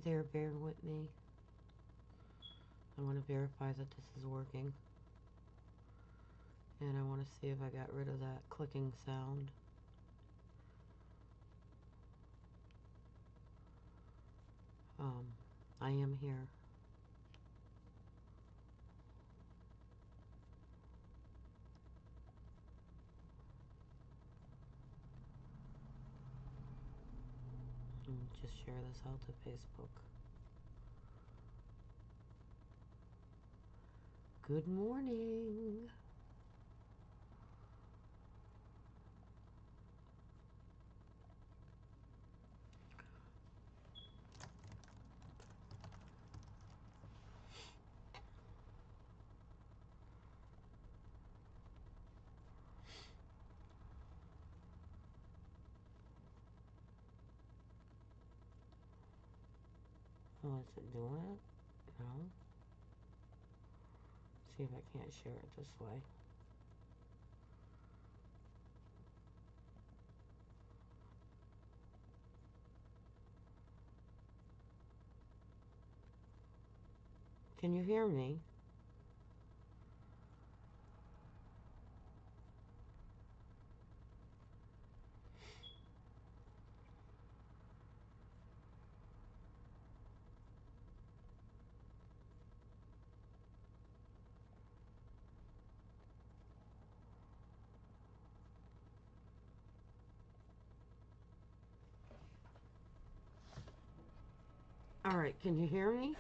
you're there bearing with me. I want to verify that this is working. And I want to see if I got rid of that clicking sound. I am here. Just share this out to Facebook. Good morning. Oh, is it doing it? No. See if I can't share it this way. Can you hear me? All right, can you hear me?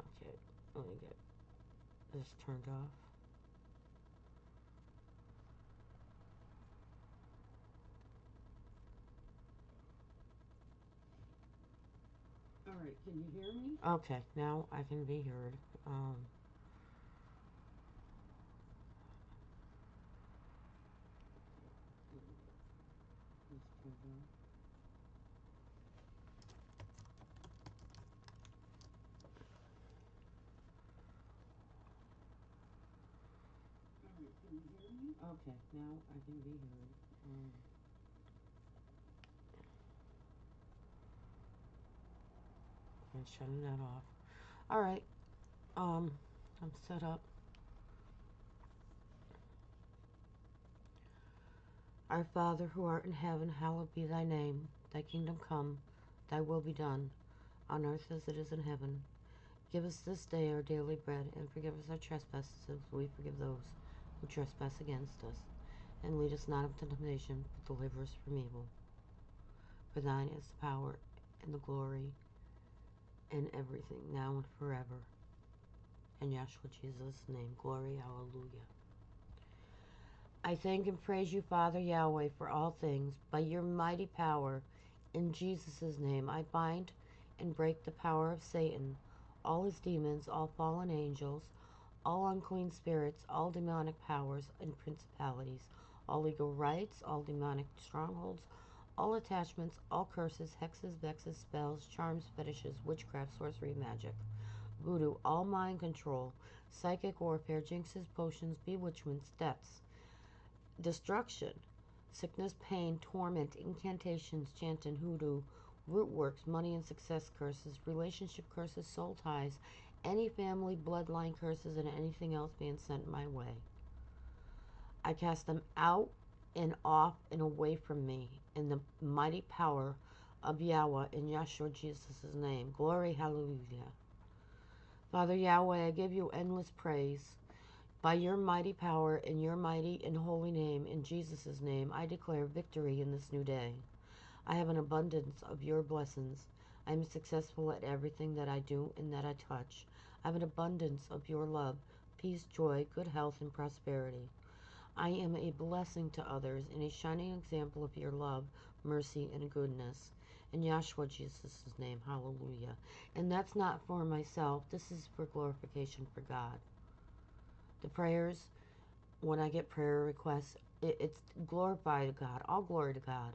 Okay, let me get this turned off. All right, can you hear me? Okay, now I can be heard. Okay, now I can be heard. I'm shutting that off. All right. I'm set up. Our Father who art in heaven, hallowed be thy name. Thy kingdom come, thy will be done, on earth as it is in heaven. Give us this day our daily bread, and forgive us our trespasses as we forgive those who trespass against us. And lead us not into temptation, but deliver us from evil. For thine is the power and the glory and everything, now and forever. In Yahshua Jesus' name, glory, hallelujah. I thank and praise you, Father Yahweh, for all things. By your mighty power, in Jesus' name, I bind and break the power of Satan, all his demons, all fallen angels, all unclean spirits, all demonic powers and principalities, all legal rights, all demonic strongholds, all attachments, all curses, hexes, vexes, spells, charms, fetishes, witchcraft, sorcery, magic, voodoo, all mind control, psychic warfare, jinxes, potions, bewitchments, deaths, destruction, sickness, pain, torment, incantations, chanting, hoodoo, root works, money and success curses, relationship curses, soul ties, any family bloodline curses, and anything else being sent my way. I cast them out and off and away from me in the mighty power of Yahweh in Yahshua Jesus' name. Glory, hallelujah. Father Yahweh, I give you endless praise. By your mighty power, in your mighty and holy name, in Jesus' name, I declare victory in this new day. I have an abundance of your blessings. I am successful at everything that I do and that I touch. I have an abundance of your love, peace, joy, good health, and prosperity. I am a blessing to others and a shining example of your love, mercy, and goodness. In Yahshua Jesus' name, hallelujah. And that's not for myself. This is for glorification for God. The prayers, when I get prayer requests, it's glorify to God. All glory to God.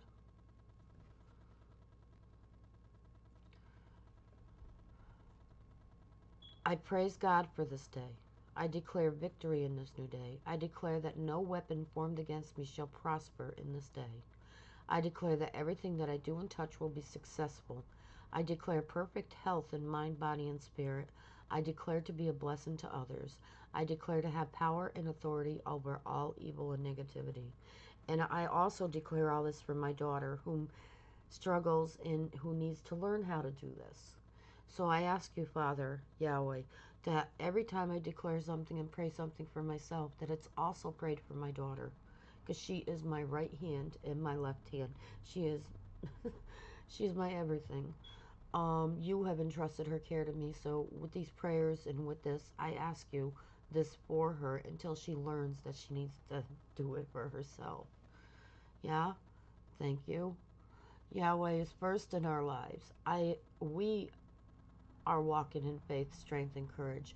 I praise God for this day. I declare victory in this new day. I declare that no weapon formed against me shall prosper in this day. I declare that everything that I do and touch will be successful. I declare perfect health in mind, body, and spirit. I declare to be a blessing to others. I declare to have power and authority over all evil and negativity. And I also declare all this for my daughter, whom struggles and who needs to learn how to do this. So I ask you, Father, Yahweh, that every time I declare something and pray something for myself, that it's also prayed for my daughter, because she is my right hand and my left hand. She is, she's my everything. You have entrusted her care to me, so with these prayers and with this, I ask you this for her until she learns that she needs to do it for herself. Yeah? Thank you. Yahweh is first in our lives. We are walking in faith, strength, and courage.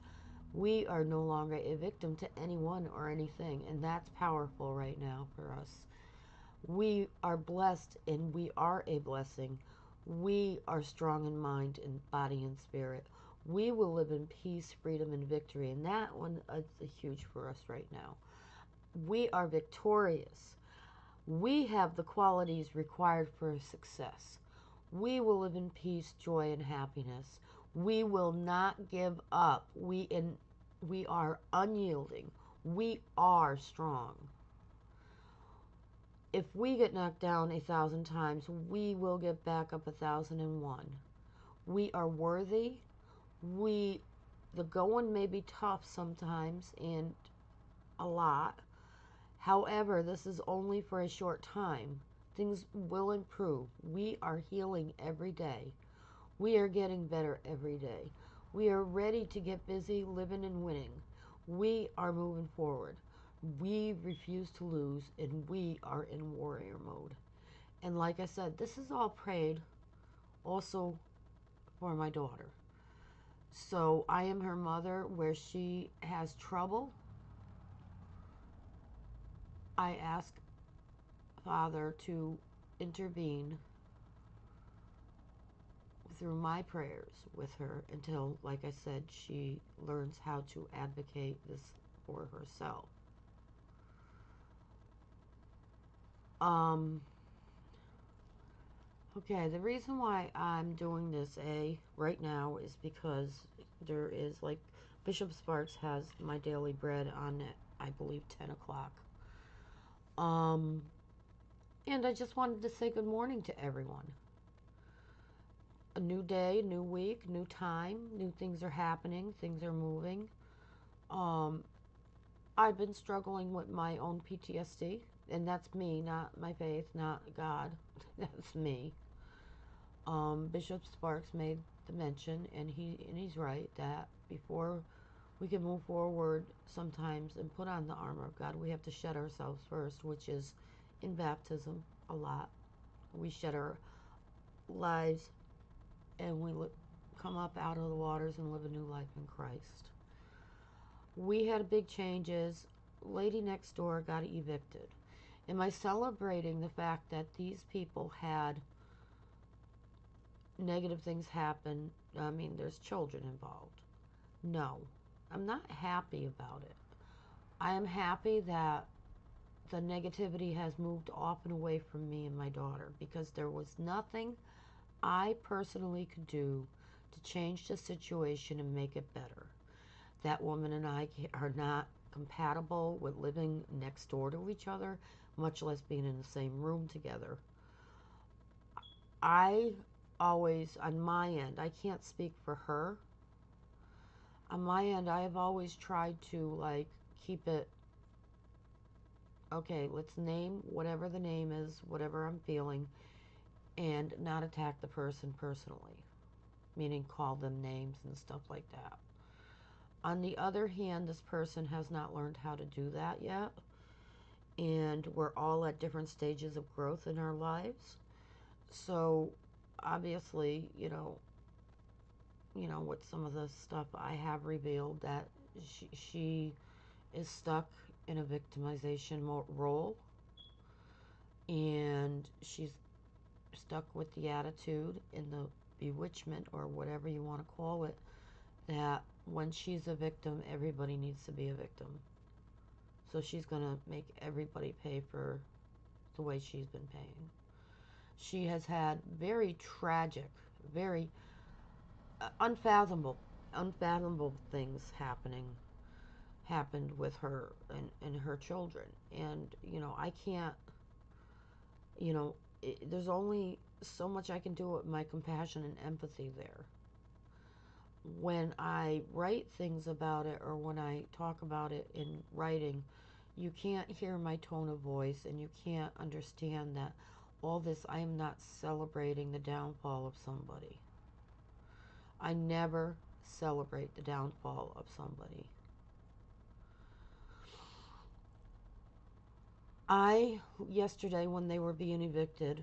We are no longer a victim to anyone or anything, and that's powerful right now for us. We are blessed and we are a blessing. We are strong in mind and body and spirit. We will live in peace, freedom, and victory, and that one is huge for us right now. We are victorious. We have the qualities required for success. We will live in peace, joy, and happiness. We will not give up. We are unyielding. We are strong. If we get knocked down 1,000 times, we will get back up 1,001. We are worthy. The going may be tough sometimes and a lot. However, this is only for a short time. Things will improve. We are healing every day. We are getting better every day. We are ready to get busy living and winning. We are moving forward. We refuse to lose, and we are in warrior mode. And like I said, this is all prayed also for my daughter. So I am her mother. Where she has trouble, I ask Father to intervene through my prayers with her until, like I said, she learns how to advocate this for herself. Okay, the reason why I'm doing this right now is because there is, like, Bishop Sparks has my daily bread on at, I believe, 10 o'clock. And I just wanted to say good morning to everyone. A new day, new week, new time, new things are happening, things are moving. I've been struggling with my own PTSD, and that's me, not my faith, not God. That's me. Bishop Sparks made the mention, and he's right, that before we can move forward sometimes and put on the armor of God, we have to shed ourselves first, which is in baptism a lot. We shed our lives and we come up out of the waters and live a new life in Christ. We had big changes. Lady next door got evicted. Am I celebrating the fact that these people had negative things happen? I mean, there's children involved. No, I'm not happy about it. I am happy that the negativity has moved off and away from me and my daughter, because there was nothing I personally could do to change the situation and make it better. That woman and I are not compatible with living next door to each other, much less being in the same room together. I always, on my end, I can't speak for her. On my end, I have always tried to, like, keep it, okay, let's name whatever the name is, whatever I'm feeling, and not attack the person personally, meaning call them names and stuff like that. On the other hand, this person has not learned how to do that yet, and we're all at different stages of growth in our lives. So obviously, with some of the stuff I have revealed, that she is stuck in a victimization role, and she's stuck with the attitude and the bewitchment, or whatever you want to call it, that when she's a victim, everybody needs to be a victim. So she's going to make everybody pay for the way she's been paying. She has had very tragic, very unfathomable things happened with her and her children. And, I can't, there's only so much I can do with my compassion and empathy there. When I write things about it or when I talk about it in writing, you can't hear my tone of voice and you can't understand that all this, I am not celebrating the downfall of somebody. I never celebrate the downfall of somebody. Yesterday when they were being evicted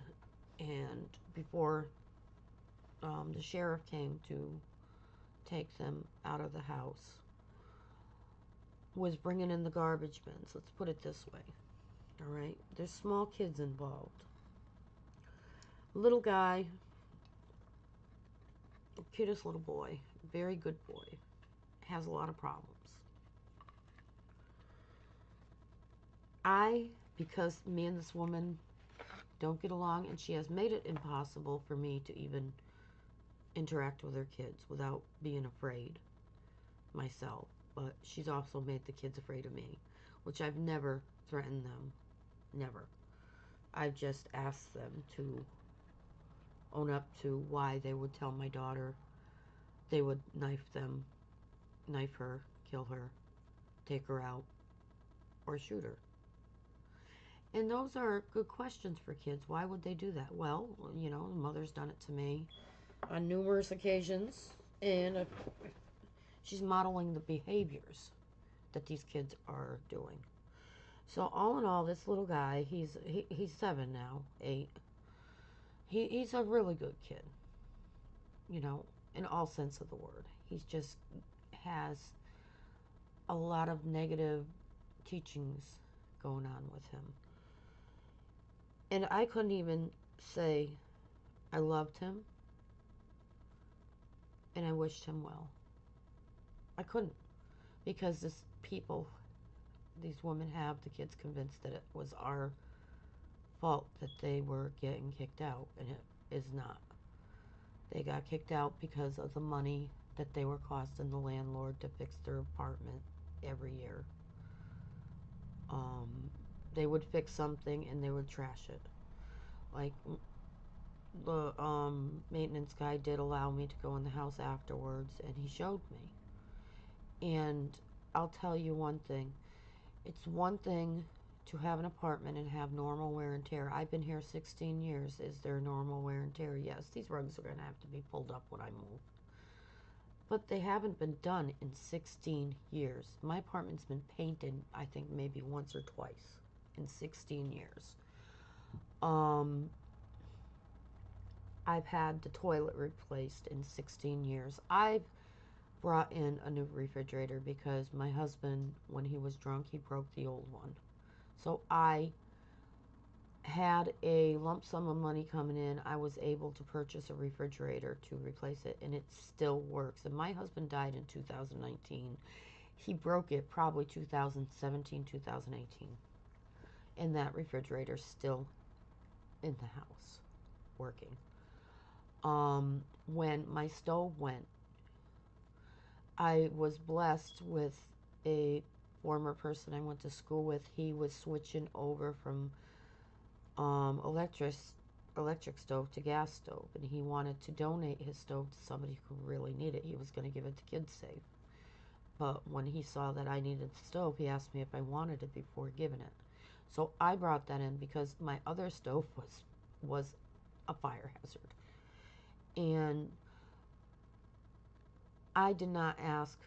and before the sheriff came to take them out of the house, was bringing in the garbage bins. Let's put it this way. All right? There's small kids involved. Little guy, cutest little boy, very good boy, has a lot of problems. Because me and this woman don't get along, and she has made it impossible for me to even interact with her kids without being afraid myself. But she's also made the kids afraid of me, which I've never threatened them. Never. I've just asked them to own up to why they would tell my daughter they would knife her, kill her, take her out, or shoot her. And those are good questions for kids. Why would they do that? Well, mother's done it to me on numerous occasions, and she's modeling the behaviors that these kids are doing. So all in all, this little guy, he's 7 now, 8. He's a really good kid, in all sense of the word. He's just has a lot of negative teachings going on with him. And I couldn't even say I loved him and I wished him well. I couldn't, because these women have the kids convinced that it was our fault that they were getting kicked out, and it is not. They got kicked out because of the money that they were costing the landlord to fix their apartment every year. They would fix something and they would trash it. Like, the maintenance guy did allow me to go in the house afterwards, and he showed me. And I'll tell you one thing. It's one thing to have an apartment and have normal wear and tear. I've been here 16 years. Is there normal wear and tear? Yes, these rugs are going to have to be pulled up when I move. But they haven't been done in 16 years. My apartment's been painted, I think, maybe once or twice in 16 years. I've had the toilet replaced in 16 years. I've brought in a new refrigerator because my husband, when he was drunk, he broke the old one. So I had a lump sum of money coming in. I was able to purchase a refrigerator to replace it, and it still works. And my husband died in 2019. He broke it probably 2017, 2018. And that refrigerator's still in the house, working. When my stove went, I was blessed with a former person I went to school with. He was switching over from electric stove to gas stove, and he wanted to donate his stove to somebody who really needed it. He was going to give it to KidSafe. But when he saw that I needed the stove, he asked me if I wanted it before giving it. So I brought that in because my other stove was a fire hazard. And I did not ask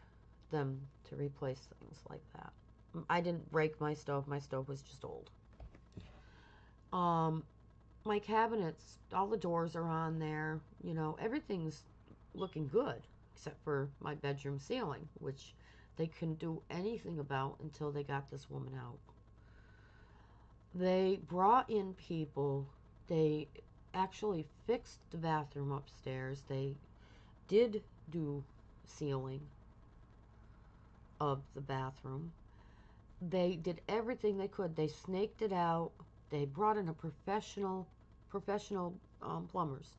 them to replace things like that. I didn't break my stove. My stove was just old. My cabinets, all the doors are on there. Everything's looking good except for my bedroom ceiling, which they couldn't do anything about until they got this woman out. They brought in people. They actually fixed the bathroom upstairs. They did do ceiling of the bathroom. They did everything they could. They snaked it out. They brought in a professional plumbers.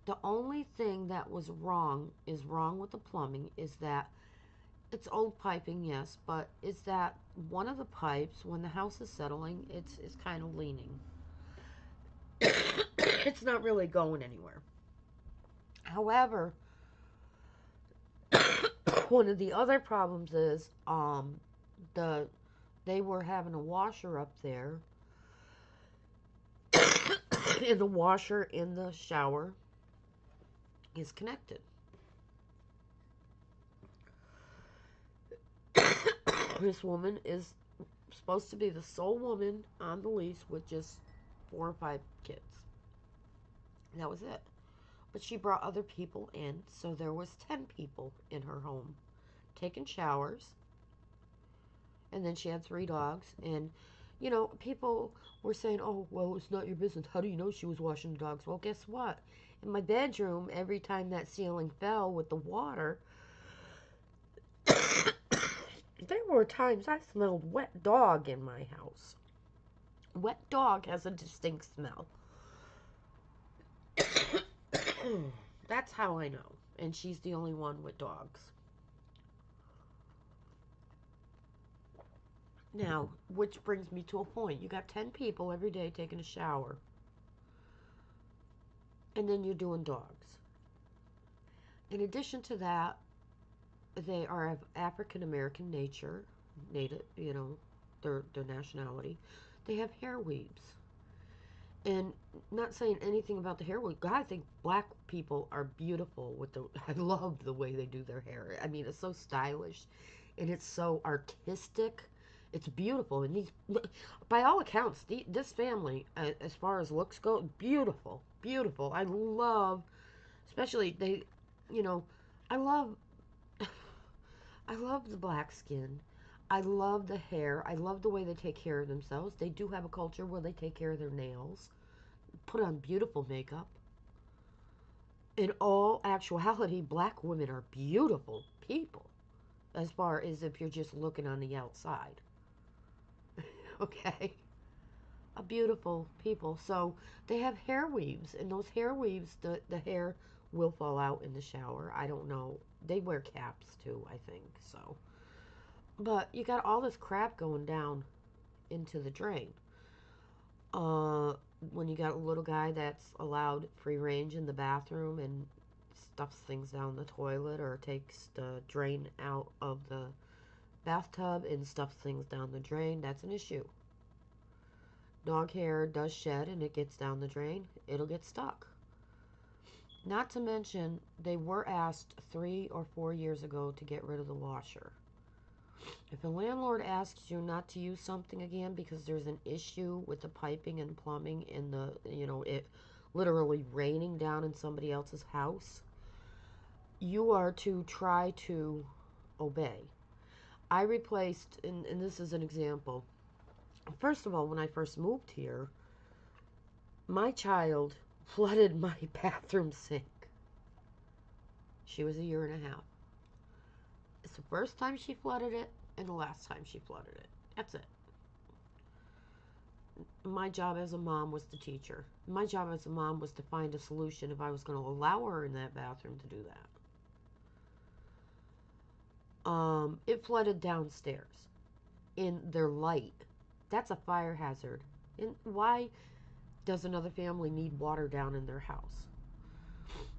The only thing that was wrong with the plumbing is that it's old piping, yes, but is that one of the pipes, when the house is settling, it's kind of leaning. It's not really going anywhere. However, one of the other problems is the they were having a washer up there, and the washer in the shower is connected. This woman is supposed to be the sole woman on the lease with just 4 or 5 kids. That was it. But she brought other people in, so there was 10 people in her home taking showers, and then she had 3 dogs. And people were saying, "Oh, well, it's not your business. How do you know she was washing the dogs?" Well, guess what? In my bedroom, every time that ceiling fell with the water, there were times I smelled wet dog in my house. Wet dog has a distinct smell. That's how I know. And she's the only one with dogs. Now, which brings me to a point. You got 10 people every day taking a shower, and then you're doing dogs. In addition to that, they are of African American nature, native, their nationality. They have hair weaves. And not saying anything about the hair weave. God, I think black people are beautiful with the I love the way they do their hair. I mean, it's so stylish and it's so artistic. It's beautiful, and these, by all accounts, this family, as far as looks go, beautiful, beautiful. I love, especially they, you know, I love, I love the black skin. I love the hair. I love the way they take care of themselves. They do have a culture where they take care of their nails, put on beautiful makeup. In all actuality, black women are beautiful people, as far as if you're just looking on the outside. Okay? A beautiful people. So they have hair weaves, and those hair weaves, the hair will fall out in the shower. I don't know. They wear caps too, I think. So, but you got all this crap going down into the drain. Uh, when you got a little guy that's allowed free range in the bathroom and stuffs things down the toilet, or takes the drain out of the bathtub and stuffs things down the drain, that's an issue. Dog hair does shed and it gets down the drain, it'll get stuck. Not to mention, they were asked 3 or 4 years ago to get rid of the washer. If a landlord asks you not to use something again because there's an issue with the piping and plumbing in it literally raining down in somebody else's house, you are to try to obey. I replaced, and this is an example. First of all, when I first moved here, my child flooded my bathroom sink. She was a year and a half. It's the first time she flooded it and the last time she flooded it. That's it. My job as a mom was to teach her. My job as a mom was to find a solution if I was going to allow her in that bathroom to do that. It flooded downstairs in their light. That's a fire hazard. And why does another family need water down in their house?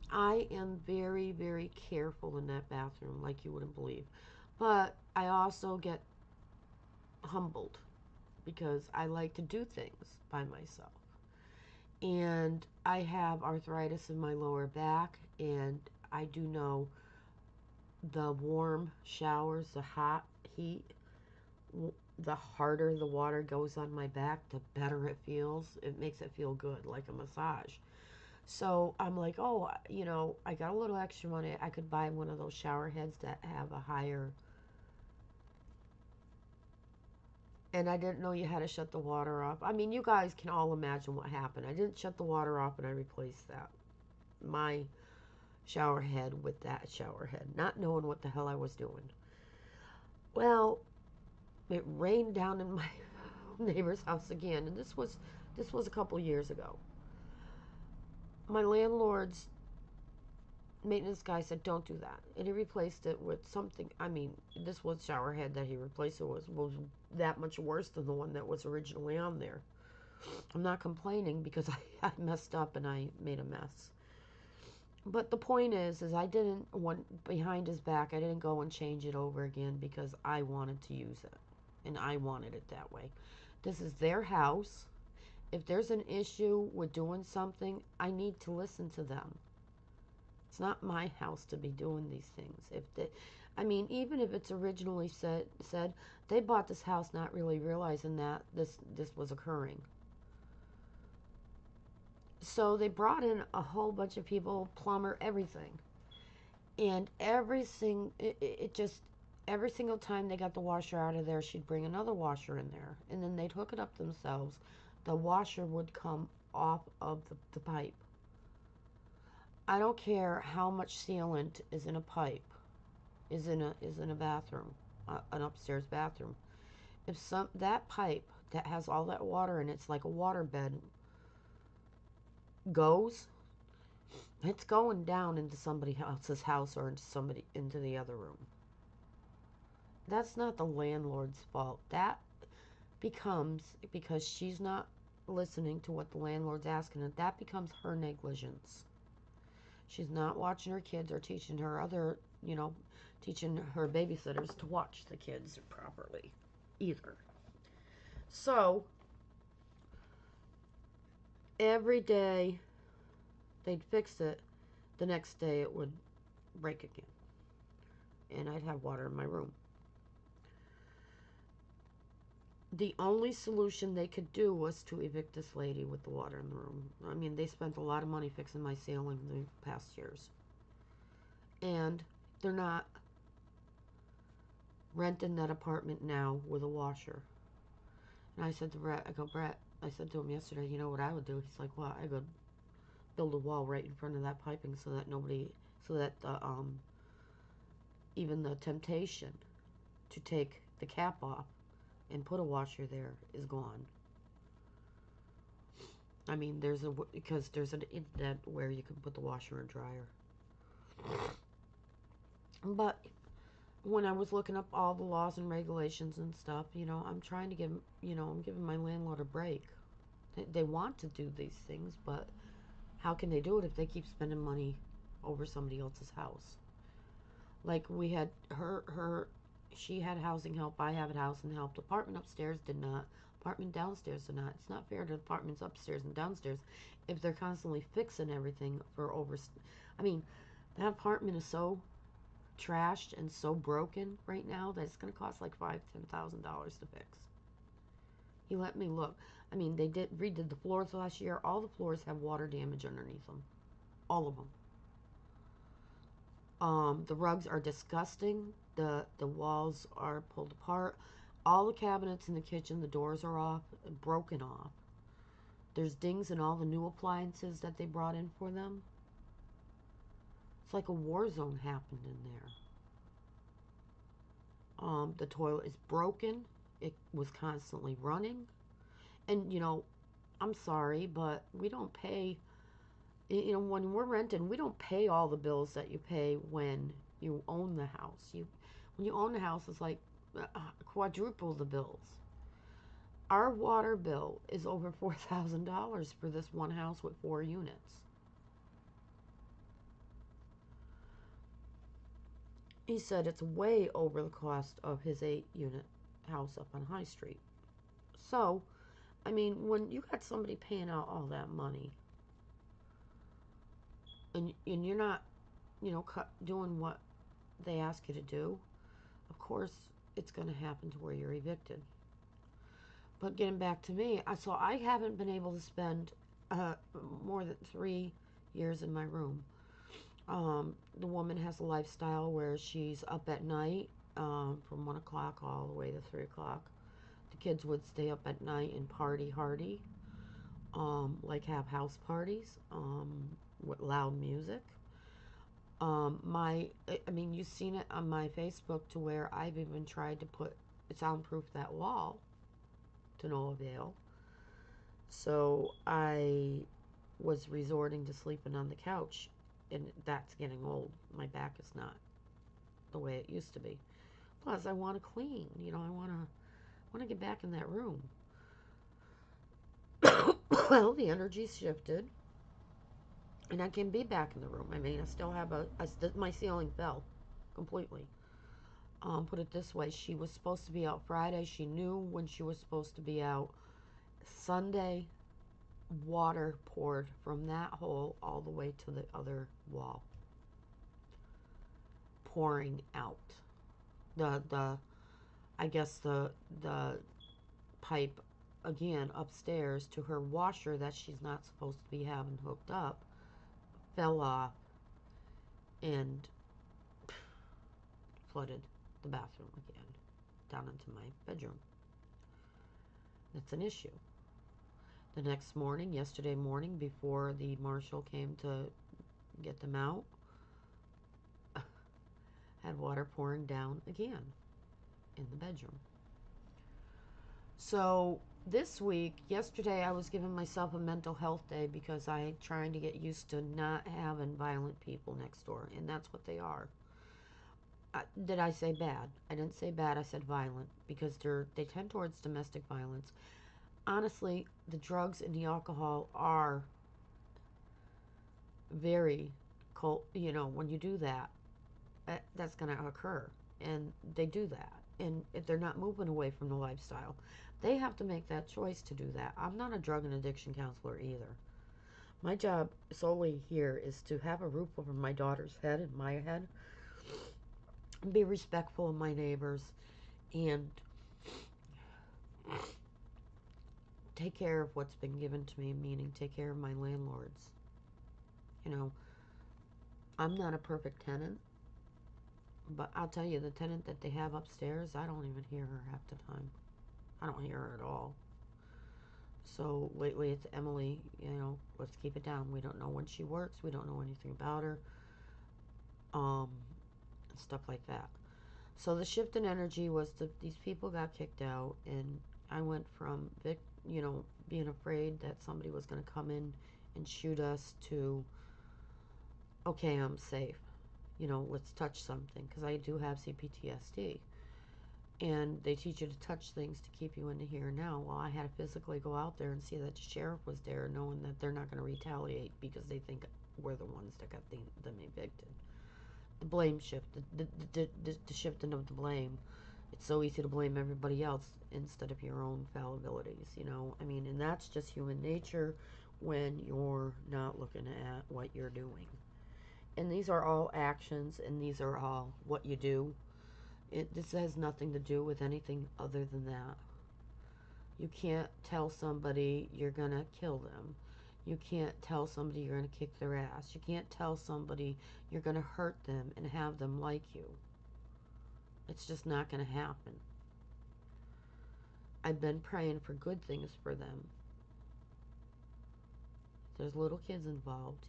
I am very, very careful in that bathroom, like you wouldn't believe. But I also get humbled because I like to do things by myself. And I have arthritis in my lower back, and I do know the warm showers, the hot heat, the harder the water goes on my back, the better it feels. It makes it feel good, like a massage. So I'm like, oh, I got a little extra money. I could buy one of those shower heads that have a higher. And I didn't know you had to shut the water off. I mean, you guys can all imagine what happened. I didn't shut the water off and I replaced that. My shower head with that shower head, not knowing what the hell I was doing. Well, it rained down in my neighbor's house again, and this was a couple years ago. My landlord's maintenance guy said, "Don't do that," and he replaced it with something. I mean, this was shower head that he replaced it was that much worse than the one that was originally on there. I'm not complaining because I messed up and I made a mess. But the point is I didn't want behind his back. I didn't go and change it over again because I wanted to use it, and I wanted it that way. This is their house. If there's an issue with doing something, I need to listen to them. It's not my house to be doing these things. I mean, even if it's originally said they bought this house not really realizing that this was occurring. So they brought in a whole bunch of people, plumber, everything, and it just every single time they got the washer out of there, she'd bring another washer in there, and then they'd hook it up themselves. The washer would come off of the pipe. I don't care how much sealant is in a pipe, is in a bathroom, an upstairs bathroom. If that pipe that has all that water in it's like a water bed goes, it's going down into somebody else's house or into the other room. That's not the landlord's fault. That becomes because she's not listening to what the landlord's asking, and that becomes her negligence. She's not watching her kids or teaching her babysitters to watch the kids properly either. So every day they'd fix it, the next day it would break again, and I'd have water in my room. The only solution they could do was to evict this lady with the water in the room. I mean, they spent a lot of money fixing my ceiling the past years. And they're not renting that apartment now with a washer. And I said to Brett, I said to him yesterday, you know what I would do? He's like, well, I would build a wall right in front of that piping so that even the temptation to take the cap off and put a washer there is gone. I mean, because there's an indent where you can put the washer and dryer. But when I was looking up all the laws and regulations and stuff, I'm trying to I'm giving my landlord a break. They want to do these things, but how can they do it if they keep spending money over somebody else's house? Like we had she had housing help, I have housing help. The apartment upstairs did not. Apartment downstairs did not. It's not fair to the apartments upstairs and downstairs if they're constantly fixing everything for over. I mean, that apartment is so trashed and so broken right now that it's going to cost like $5,000-$10,000 to fix. He let me look. I mean, they redid the floors last year. All the floors have water damage underneath them. All of them. The rugs are disgusting. The walls are pulled apart. All the cabinets in the kitchen, the doors are off, broken off. There's dings in all the new appliances that they brought in for them. It's like a war zone happened in there. The toilet is broken. It was constantly running. And, I'm sorry, but we don't pay, when we're renting, we don't pay all the bills that you pay when you own the house. When you own the house, it's like quadruple the bills. Our water bill is over $4,000 for this one house with 4 units. He said it's way over the cost of his 8-unit house up on High Street. So, I mean, when you got somebody paying out all that money, and you're not, doing what they ask you to do, of course it's going to happen to where you're evicted. But getting back to me, so I haven't been able to spend more than 3 years in my room. The woman has a lifestyle where she's up at night from 1 o'clock all the way to 3 o'clock. The kids would stay up at night and party hardy, like have house parties with loud music. I mean, you've seen it on my Facebook to where I've even tried to put soundproof that wall to no avail. So I was resorting to sleeping on the couch, and that's getting old. My back is not the way it used to be. Plus, I want to clean. I want to get back in that room. Well, the energy's shifted, and I can be back in the room. I mean, I still have my ceiling fell completely. Put it this way: she was supposed to be out Friday. She knew when she was supposed to be out. Sunday, water poured from that hole all the way to the other wall, pouring out. The I guess the pipe again upstairs to her washer that she's not supposed to be having hooked up fell off and flooded the bathroom again down into my bedroom. That's an issue. The next morning, yesterday morning, before the marshal came to get them out, had water pouring down again in the bedroom. So this week, yesterday, I was giving myself a mental health day because I'm trying to get used to not having violent people next door, and that's what they are. Did I say bad? I didn't say bad. I said violent because they tend towards domestic violence. Honestly, the drugs and the alcohol are very cold. When you do that, that's going to occur, and they do that. And if they're not moving away from the lifestyle, they have to make that choice to do that. I'm not a drug and addiction counselor either. My job solely here is to have a roof over my daughter's head and my head, and be respectful of my neighbors, and take care of what's been given to me, meaning take care of my landlords. You know, I'm not a perfect tenant, but I'll tell you, the tenant that they have upstairs, I don't even hear her half the time. I don't hear her at all. So lately it's Emily, let's keep it down. We don't know when she works. We don't know anything about her. Um, Stuff like that. So the shift in energy was these people got kicked out, and I went from being afraid that somebody was going to come in and shoot us to, okay, I'm safe. Let's touch something because I do have CPTSD. And they teach you to touch things to keep you in the here and now. Well, I had to physically go out there and see that the sheriff was there, knowing that they're not going to retaliate because they think we're the ones that got them evicted. The blame shift, the shifting of the blame. It's so easy to blame everybody else instead of your own fallibilities, I mean, and that's just human nature when you're not looking at what you're doing. And these are all actions, and these are all what you do. This has nothing to do with anything other than that. You can't tell somebody you're gonna kill them. You can't tell somebody you're gonna kick their ass. You can't tell somebody you're gonna hurt them and have them like you. It's just not gonna happen. I've been praying for good things for them. There's little kids involved.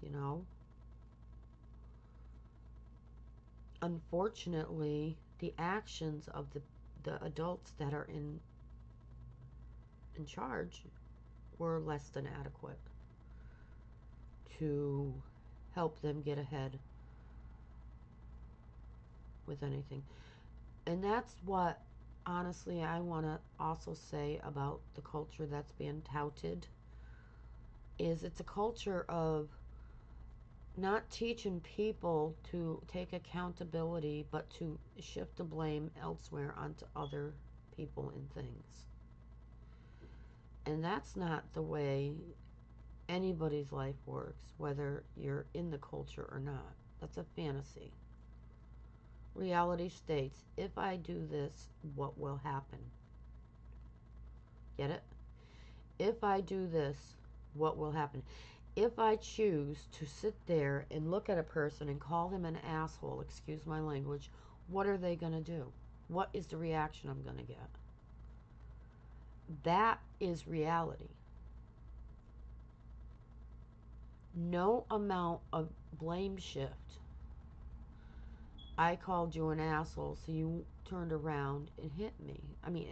Unfortunately, the actions of the adults that are in charge were less than adequate to help them get ahead with anything. And that's what, honestly, I want to also say about the culture that's being touted is it's a culture of not teaching people to take accountability, but to shift the blame elsewhere onto other people and things. And that's not the way anybody's life works, whether you're in the culture or not. That's a fantasy. Reality states, if I do this, what will happen? Get it? If I do this, what will happen? If I choose to sit there and look at a person and call them an asshole, excuse my language, what are they going to do? What is the reaction I'm going to get? That is reality. No amount of blame shift I called you an asshole, so you turned around and hit me. I mean,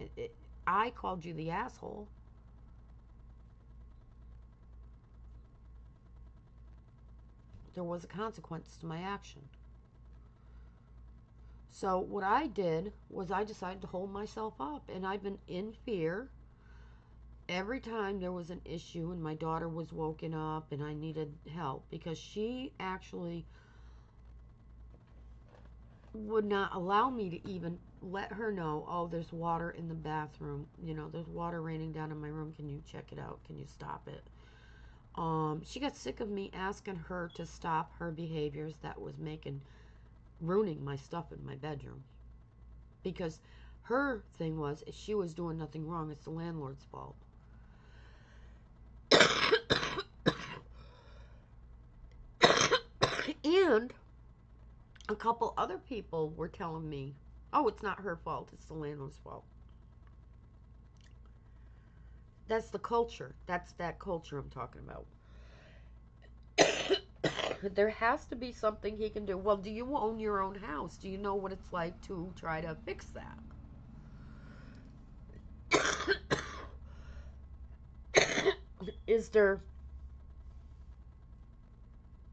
I called you the asshole. There was a consequence to my action. So what I did was I decided to hold myself up, and I've been in fear every time there was an issue and my daughter was woken up and I needed help, because she actually would not allow me to even let her know, oh, there's water in the bathroom. There's water raining down in my room. Can you check it out? Can you stop it? She got sick of me asking her to stop her behaviors that was ruining my stuff in my bedroom. Because her thing was, if she was doing nothing wrong, it's the landlord's fault. And a couple other people were telling me, oh, it's not her fault, it's the landlord's fault. That's the culture. That's that culture I'm talking about. There has to be something he can do. Well, do you own your own house? Do you know what it's like to try to fix that? Is there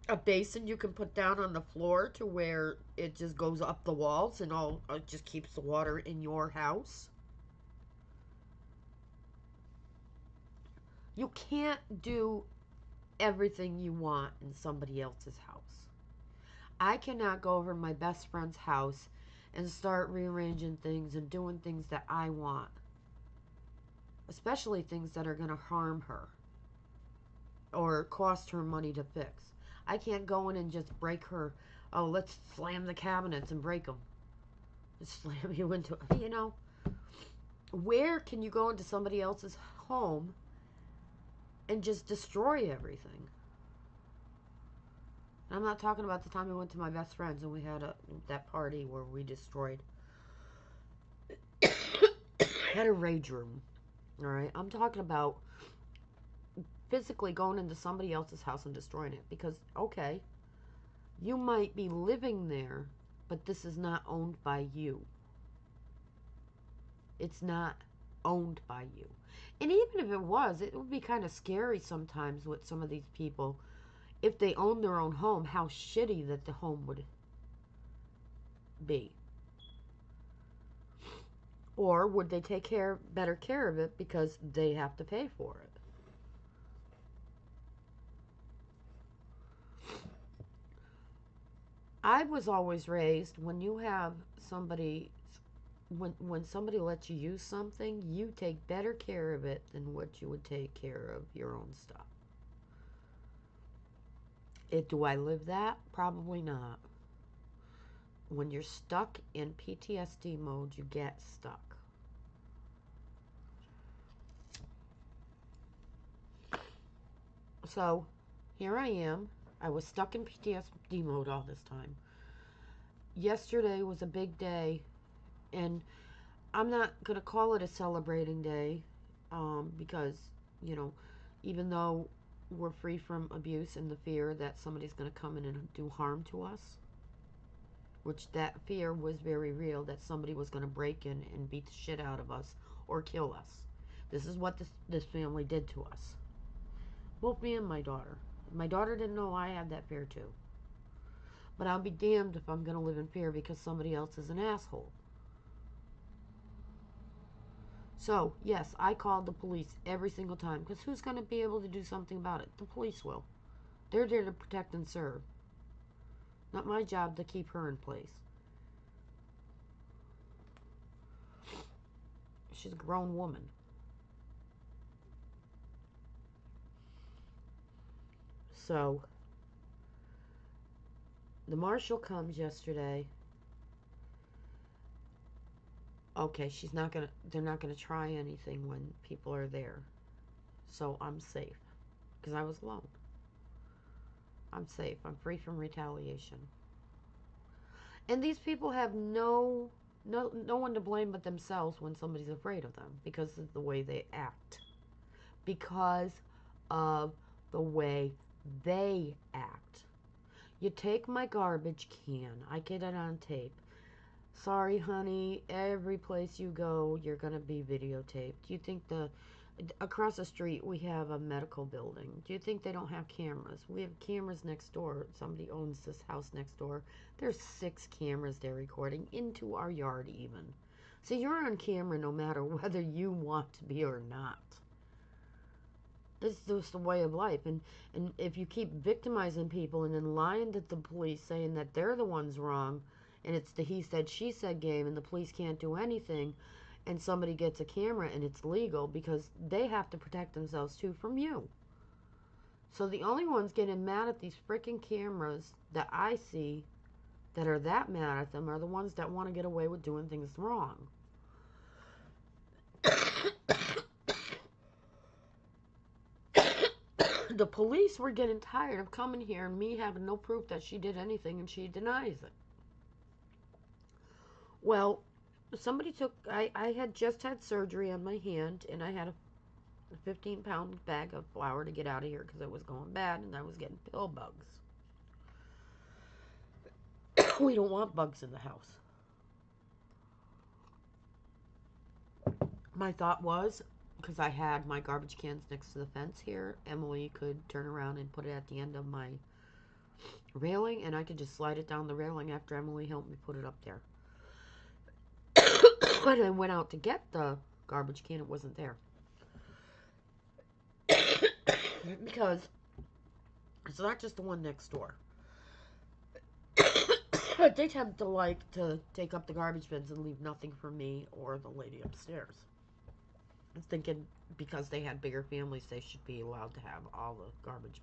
a basin you can put down on the floor to where it just goes up the walls and all it just keeps the water in your house? You can't do everything you want in somebody else's house. I cannot go over to my best friend's house and start rearranging things and doing things that I want, especially things that are going to harm her or cost her money to fix. I can't go in and just break her. Oh, let's slam the cabinets and break them. Slam you into, where can you go into somebody else's home and just destroy everything? And I'm not talking about the time I went to my best friend's and we had that party where we destroyed, had a rage room. All right, I'm talking about physically going into somebody else's house and destroying it. Because, okay, you might be living there, but this is not owned by you. It's not owned by you. And even if it was, it would be kind of scary sometimes with some of these people. If they own their own home, how shitty that the home would be. Or would they take better care of it because they have to pay for it? I was always raised, when you have somebody, when somebody lets you use something, you take better care of it than what you would take care of your own stuff. Do I live that? Probably not. When you're stuck in PTSD mode, you get stuck. So here I am. I was stuck in PTSD mode all this time. Yesterday was a big day, and I'm not going to call it a celebrating day, because, you know, even though we're free from abuse and the fear that somebody's going to come in and do harm to us, which that fear was very real, that somebody was going to break in and beat the shit out of us or kill us. This is what this family did to us. Both me and my daughter. My daughter didn't know I had that fear too. But I'll be damned if I'm going to live in fear because somebody else is an asshole. So, yes, I called the police every single time, because who's going to be able to do something about it? The police will. They're there to protect and serve. Not my job to keep her in place. She's a grown woman. So, the marshal comes yesterday. Okay, they're not gonna try anything when people are there. So I'm safe. Because I was alone. I'm safe. I'm free from retaliation. And these people have no one to blame but themselves when somebody's afraid of them, because of the way they act. Because of the way they act. You take my garbage can. I get it on tape. Sorry, honey. Every place you go, you're going to be videotaped. Do you think across the street we have a medical building? Do you think they don't have cameras? We have cameras next door. Somebody owns this house next door. There's 6 cameras they're recording into our yard even. So you're on camera no matter whether you want to be or not. It's just the way of life. And if you keep victimizing people and then lying to the police saying that they're the ones wrong, and it's the he said, she said game, and the police can't do anything, and somebody gets a camera and it's legal because they have to protect themselves too from you. So the only ones getting mad at these freaking cameras that I see that are that mad at them are the ones that want to get away with doing things wrong. The police were getting tired of coming here and me having no proof that she did anything, and she denies it. Well, I had just had surgery on my hand, and I had a 15-pound bag of flour to get out of here because it was going bad and I was getting pill bugs. We don't want bugs in the house. My thought was, because I had my garbage cans next to the fence here, Emily could turn around and put it at the end of my railing, and I could just slide it down the railing after Emily helped me put it up there. When I went out to get the garbage can, it wasn't there. Because it's not just the one next door. They tend to like to take up the garbage bins and leave nothing for me or the lady upstairs. I was thinking because they had bigger families, they should be allowed to have all the garbage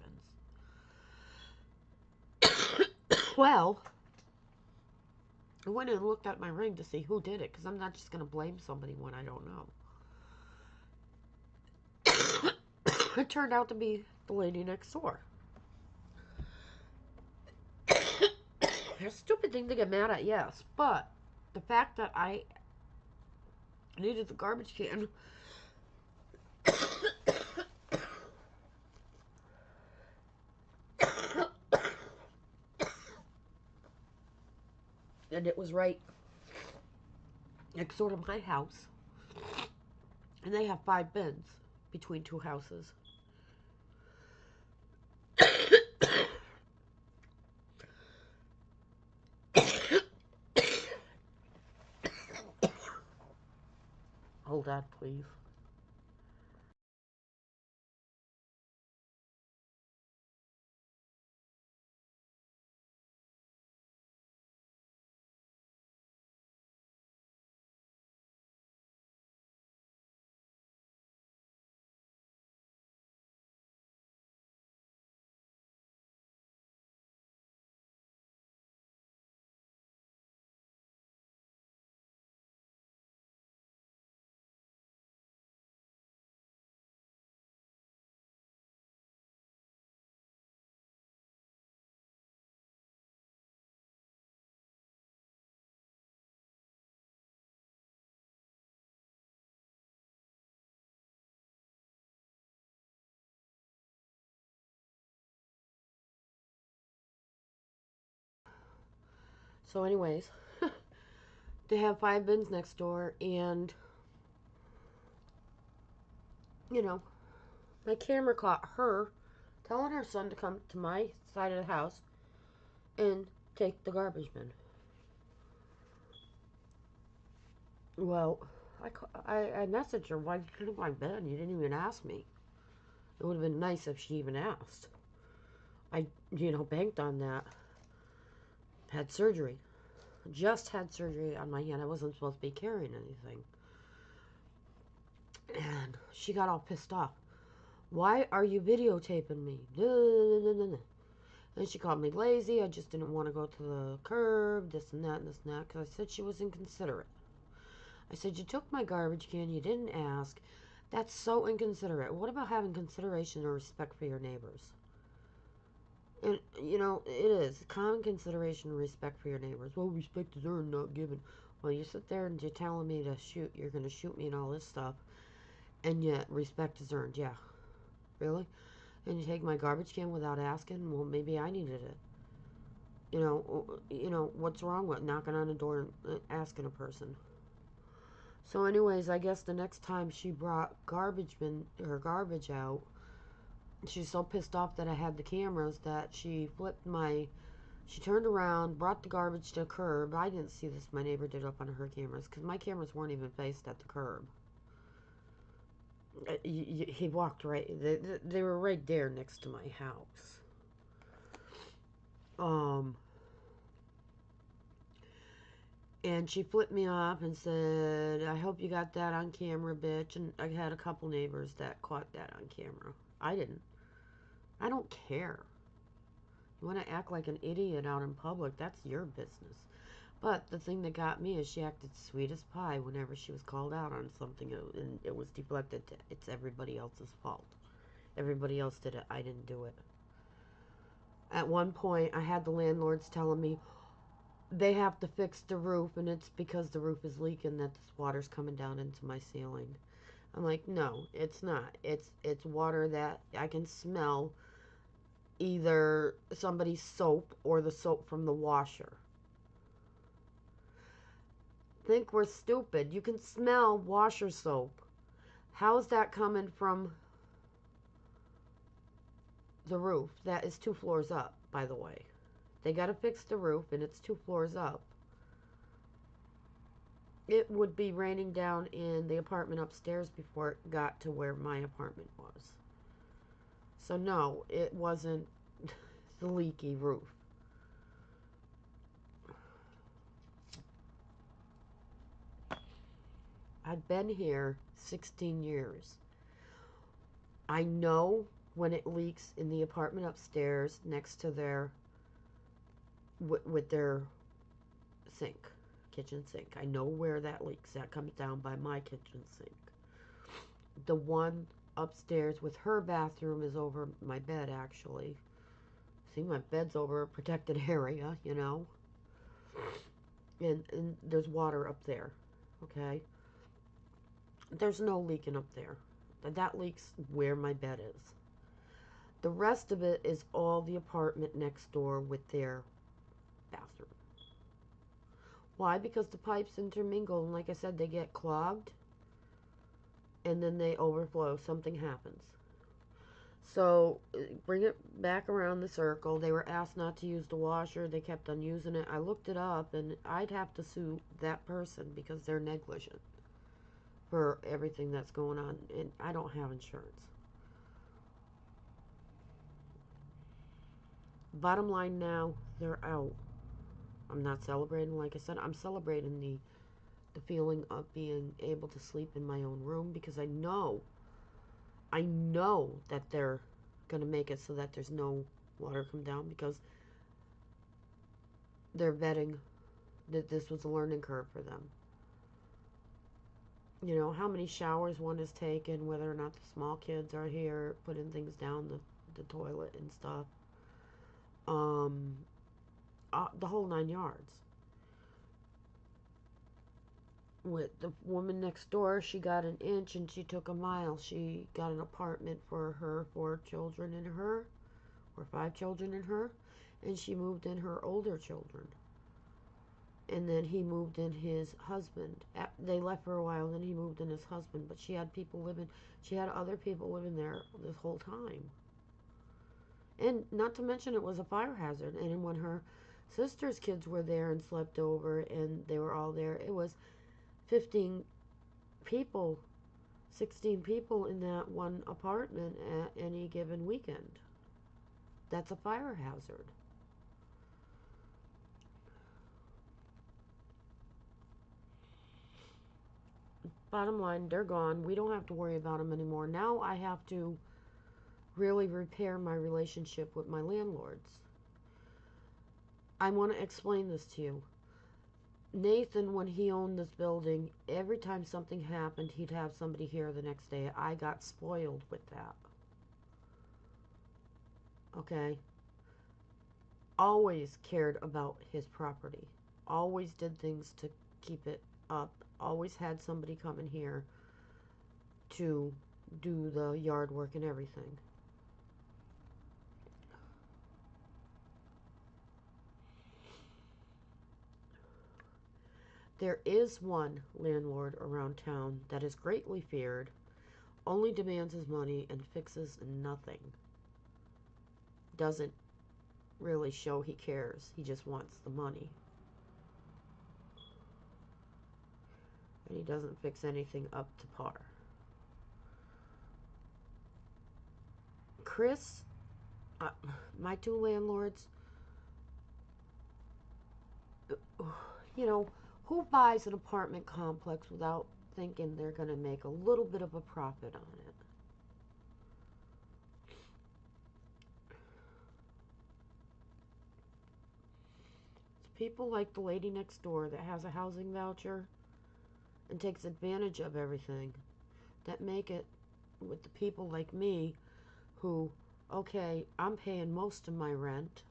bins. Well, I went and looked at my ring to see who did it, because I'm not just going to blame somebody when I don't know. It turned out to be the lady next door. A stupid thing to get mad at, yes, but the fact that I needed the garbage can and it was right next door to my house, and they have 5 bins between 2 houses. Hold on, please. So anyways, they have 5 bins next door, and you know, my camera caught her telling her son to come to my side of the house and take the garbage bin. Well, I messaged her, why did you take my bin? You didn't even ask me. It would have been nice if she even asked. I, banked on that. Had surgery. Just had surgery on my hand. I wasn't supposed to be carrying anything. And she got all pissed off. Why are you videotaping me? And she called me lazy. I just didn't want to go to the curb, this and that and this and that, because I said she was inconsiderate. I said, you took my garbage can, you didn't ask. That's so inconsiderate. What about having consideration or respect for your neighbors? And, it is. Common consideration and respect for your neighbors. Well, respect is earned, not given. Well, you sit there and you're telling me to shoot, you're going to shoot me and all this stuff, and yet respect is earned. Yeah. Really? And you take my garbage can without asking? Well, maybe I needed it. What's wrong with knocking on the door and asking a person? So, anyways, I guess the next time she brought her garbage out, she's so pissed off that I had the cameras that she turned around, brought the garbage to the curb. I didn't see this. My neighbor did up on her cameras because my cameras weren't even faced at the curb. He walked right. They were right there next to my house. Um, and she flipped me off and said, "I hope you got that on camera, bitch." And I had a couple neighbors that caught that on camera. I didn't. I don't care. You want to act like an idiot out in public? That's your business. But the thing that got me is she acted sweet as pie whenever she was called out on something, and it was deflected to it's everybody else's fault. Everybody else did it. I didn't do it. At one point, I had the landlords telling me they have to fix the roof, and it's because the roof is leaking that this water's coming down into my ceiling. I'm like, no, it's not. It's water that I can smell either somebody's soap or the soap from the washer. Think we're stupid. You can smell washer soap. How's that coming from the roof? That is 2 floors up, by the way. They got to fix the roof, and it's 2 floors up. It would be raining down in the apartment upstairs before it got to where my apartment was. So, no, it wasn't the leaky roof. I've been here 16 years. I know when it leaks in the apartment upstairs next to with their sink, kitchen sink. I know where that leaks. That comes down by my kitchen sink. The one upstairs with her bathroom is over my bed, actually. See, my bed's over a protected area, and there's water up there, okay? There's no leaking up there. That leaks where my bed is. The rest of it is all the apartment next door with their bathroom. Why? Because the pipes intermingle, and like I said, they get clogged, and then they overflow. Something happens. So, bring it back around the circle. They were asked not to use the washer. They kept on using it. I looked it up, and I'd have to sue that person because they're negligent for everything that's going on, and I don't have insurance. Bottom line now, they're out. I'm not celebrating, like I said, I'm celebrating the feeling of being able to sleep in my own room because I know that they're going to make it so that there's no water come down because they're vetting that this was a learning curve for them. How many showers one has taken, whether or not the small kids are here, putting things down the toilet and stuff. The whole 9 yards. With the woman next door, she got an inch and she took a mile. She got an apartment for her 4 children and her, or 5 children and her, and she moved in her older children. And then he moved in his husband. They left for a while, and then he moved in his husband. But she had other people living there this whole time. And not to mention it was a fire hazard. And when her sister's kids were there and slept over and they were all there, it was 15 people, 16 people in that one apartment at any given weekend. That's a fire hazard. Bottom line, they're gone. We don't have to worry about them anymore. Now I have to really repair my relationship with my landlords. I want to explain this to you. Nathan, when he owned this building, every time something happened, he'd have somebody here the next day. I got spoiled with that. Okay? Always cared about his property. Always did things to keep it up. Always had somebody come in here to do the yard work and everything. There is one landlord around town that is greatly feared, only demands his money and fixes nothing. Doesn't really show he cares. He just wants the money. And he doesn't fix anything up to par. Chris, my two landlords, you know, who buys an apartment complex without thinking they're going to make a little bit of a profit on it? It's people like the lady next door that has a housing voucher and takes advantage of everything that make it with the people like me who, okay, I'm paying most of my rent.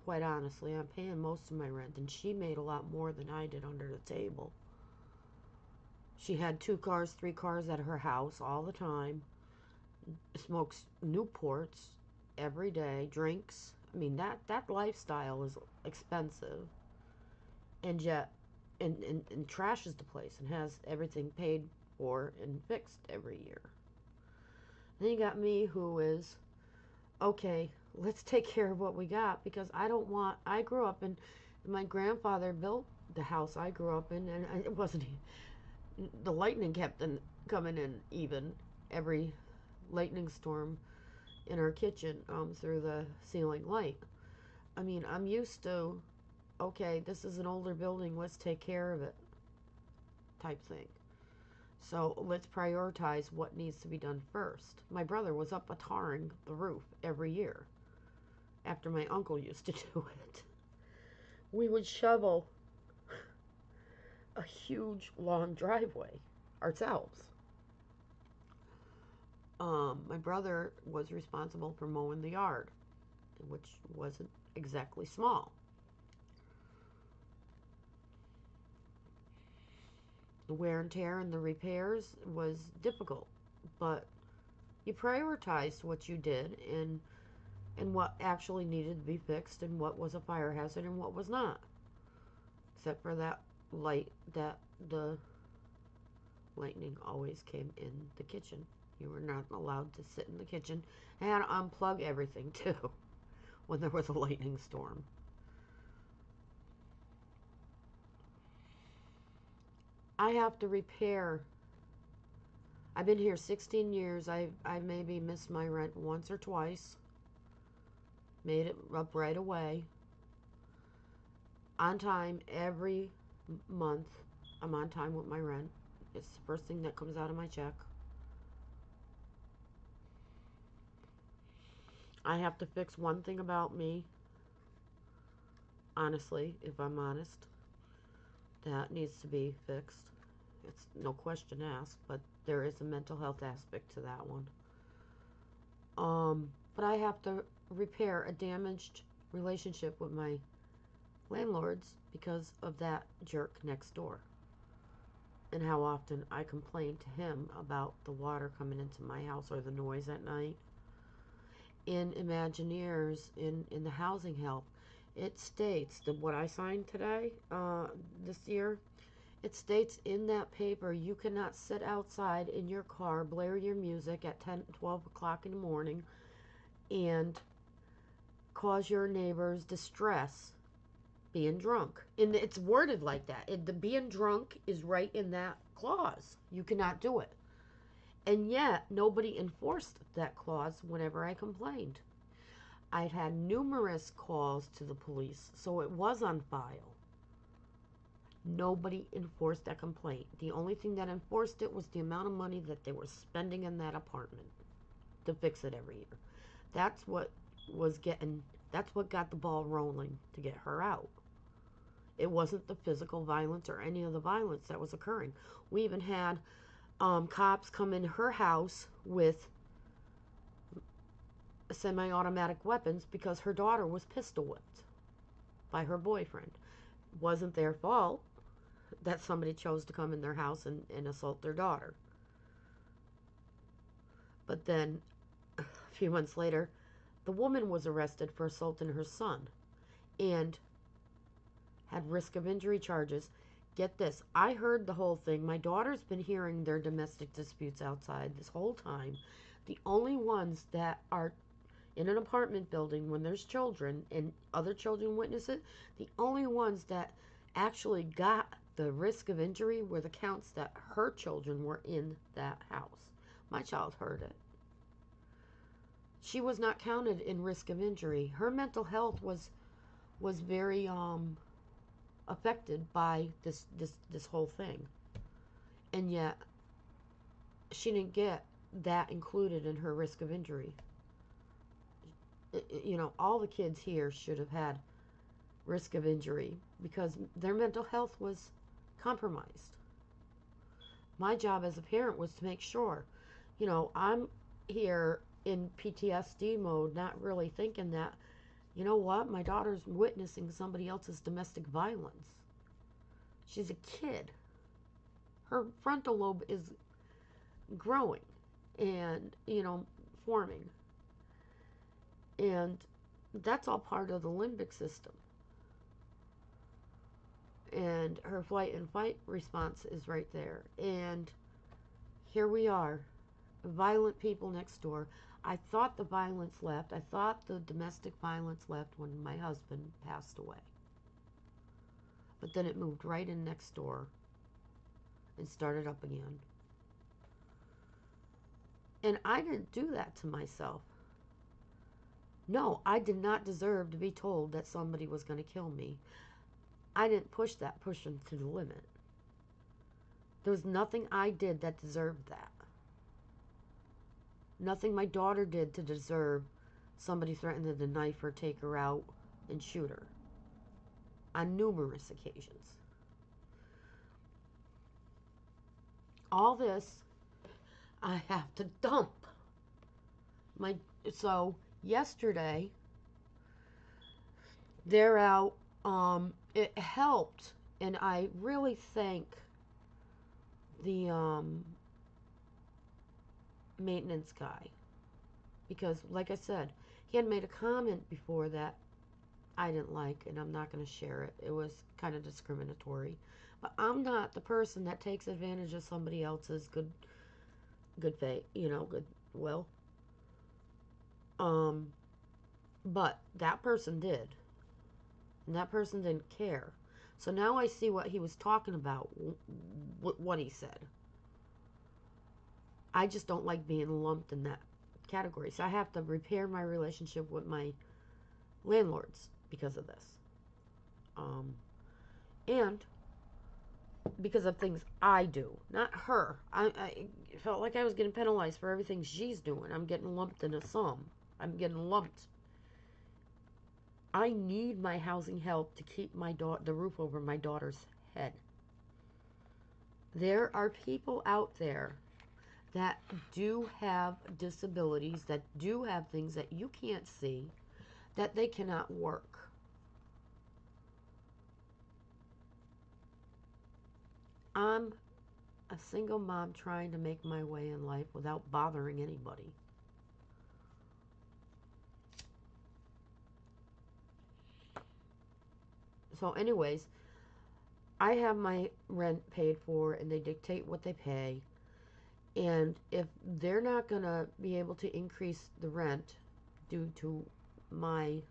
Quite honestly, I'm paying most of my rent, and she made a lot more than I did under the table. She had 2 cars, 3 cars at her house all the time, smokes Newports every day, drinks. I mean, that lifestyle is expensive, and yet, and trashes the place and has everything paid for and fixed every year. Then you got me who is, okay, let's take care of what we got because I grew up in, my grandfather built the house I grew up in, and it wasn't, the lightning kept coming in even every lightning storm in our kitchen through the ceiling light. I mean, I'm used to, okay, this is an older building, let's take care of it type thing. So let's prioritize what needs to be done first. My brother was up tarring the roof every year after my uncle used to do it. We would shovel a huge long driveway ourselves. My brother was responsible for mowing the yard, which wasn't exactly small. The wear and tear and the repairs was difficult, but you prioritized what you did and what actually needed to be fixed and what was a fire hazard and what was not. Except for that light that the lightning always came in the kitchen. You were not allowed to sit in the kitchen and unplug everything too when there was a lightning storm. I have to repair. I've been here 16 years. I maybe missed my rent once or twice. Made it up right away. On time every month. I'm on time with my rent. It's the first thing that comes out of my check. I have to fix one thing about me. Honestly, if I'm honest, that needs to be fixed. It's no question asked, but there is a mental health aspect to that one. But I have to repair a damaged relationship with my landlords because of that jerk next door. And how often I complain to him about the water coming into my house or the noise at night. In Imagineers, in the housing help, it states that what I signed today, this year, it states in that paper you cannot sit outside in your car, blare your music at 10, 12 o'clock in the morning, and cause your neighbors distress being drunk. And it's worded like that. The being drunk is right in that clause. You cannot do it. And yet, nobody enforced that clause whenever I complained. I'd had numerous calls to the police, so it was on file. Nobody enforced that complaint. The only thing that enforced it was the amount of money that they were spending in that apartment to fix it every year. That's what got the ball rolling to get her out. It wasn't the physical violence or any of the violence that was occurring. We even had cops come in her house with semi-automatic weapons because her daughter was pistol whipped by her boyfriend. Wasn't their fault that somebody chose to come in their house and assault their daughter. But then, a few months later, the woman was arrested for assaulting her son and had risk of injury charges Get this. I heard the whole thing. My daughter's been hearing their domestic disputes outside this whole time. The only ones that are in an apartment building when there's children and other children witness it, the only ones that actually got the risk of injury were the counts that her children were in that house. My child heard it. She was not counted in risk of injury. Her mental health was very affected by this whole thing. And yet she didn't get that included in her risk of injury. You know, all the kids here should have had risk of injury because their mental health was compromised. My job as a parent was to make sure, you know, I'm here in PTSD mode, not really thinking that, you know what, my daughter's witnessing somebody else's domestic violence. She's a kid. Her frontal lobe is growing and, you know, forming. And that's all part of the limbic system. And her flight and fight response is right there. And here we are, violent people next door. I thought the violence left. I thought the domestic violence left when my husband passed away. But then it moved right in next door and started up again. And I didn't do that to myself. No, I did not deserve to be told that somebody was going to kill me. I didn't push them to the limit. There was nothing I did that deserved that. Nothing my daughter did to deserve somebody threatening to knife her, take her out, and shoot her. On numerous occasions. All this, I have to dump. So yesterday, they're out. It helped, and I really thank the maintenance guy because, like I said, he had made a comment before that I didn't like, and I'm not going to share it. It was kind of discriminatory, but I'm not the person that takes advantage of somebody else's good faith, you know, goodwill. But that person did, and that person didn't care. So now I see what he was talking about, what he said. I just don't like being lumped in that category. So I have to repair my relationship with my landlords because of this. And because of things I do, not her. I felt like I was getting penalized for everything she's doing. I'm getting lumped in a sum. I'm getting lumped. I need my housing help to keep the roof over my daughter's head. There are people out there that do have disabilities, that do have things that you can't see, that they cannot work. I'm a single mom trying to make my way in life without bothering anybody. So anyways, I have my rent paid for and they dictate what they pay. And if they're not going to be able to increase the rent due to my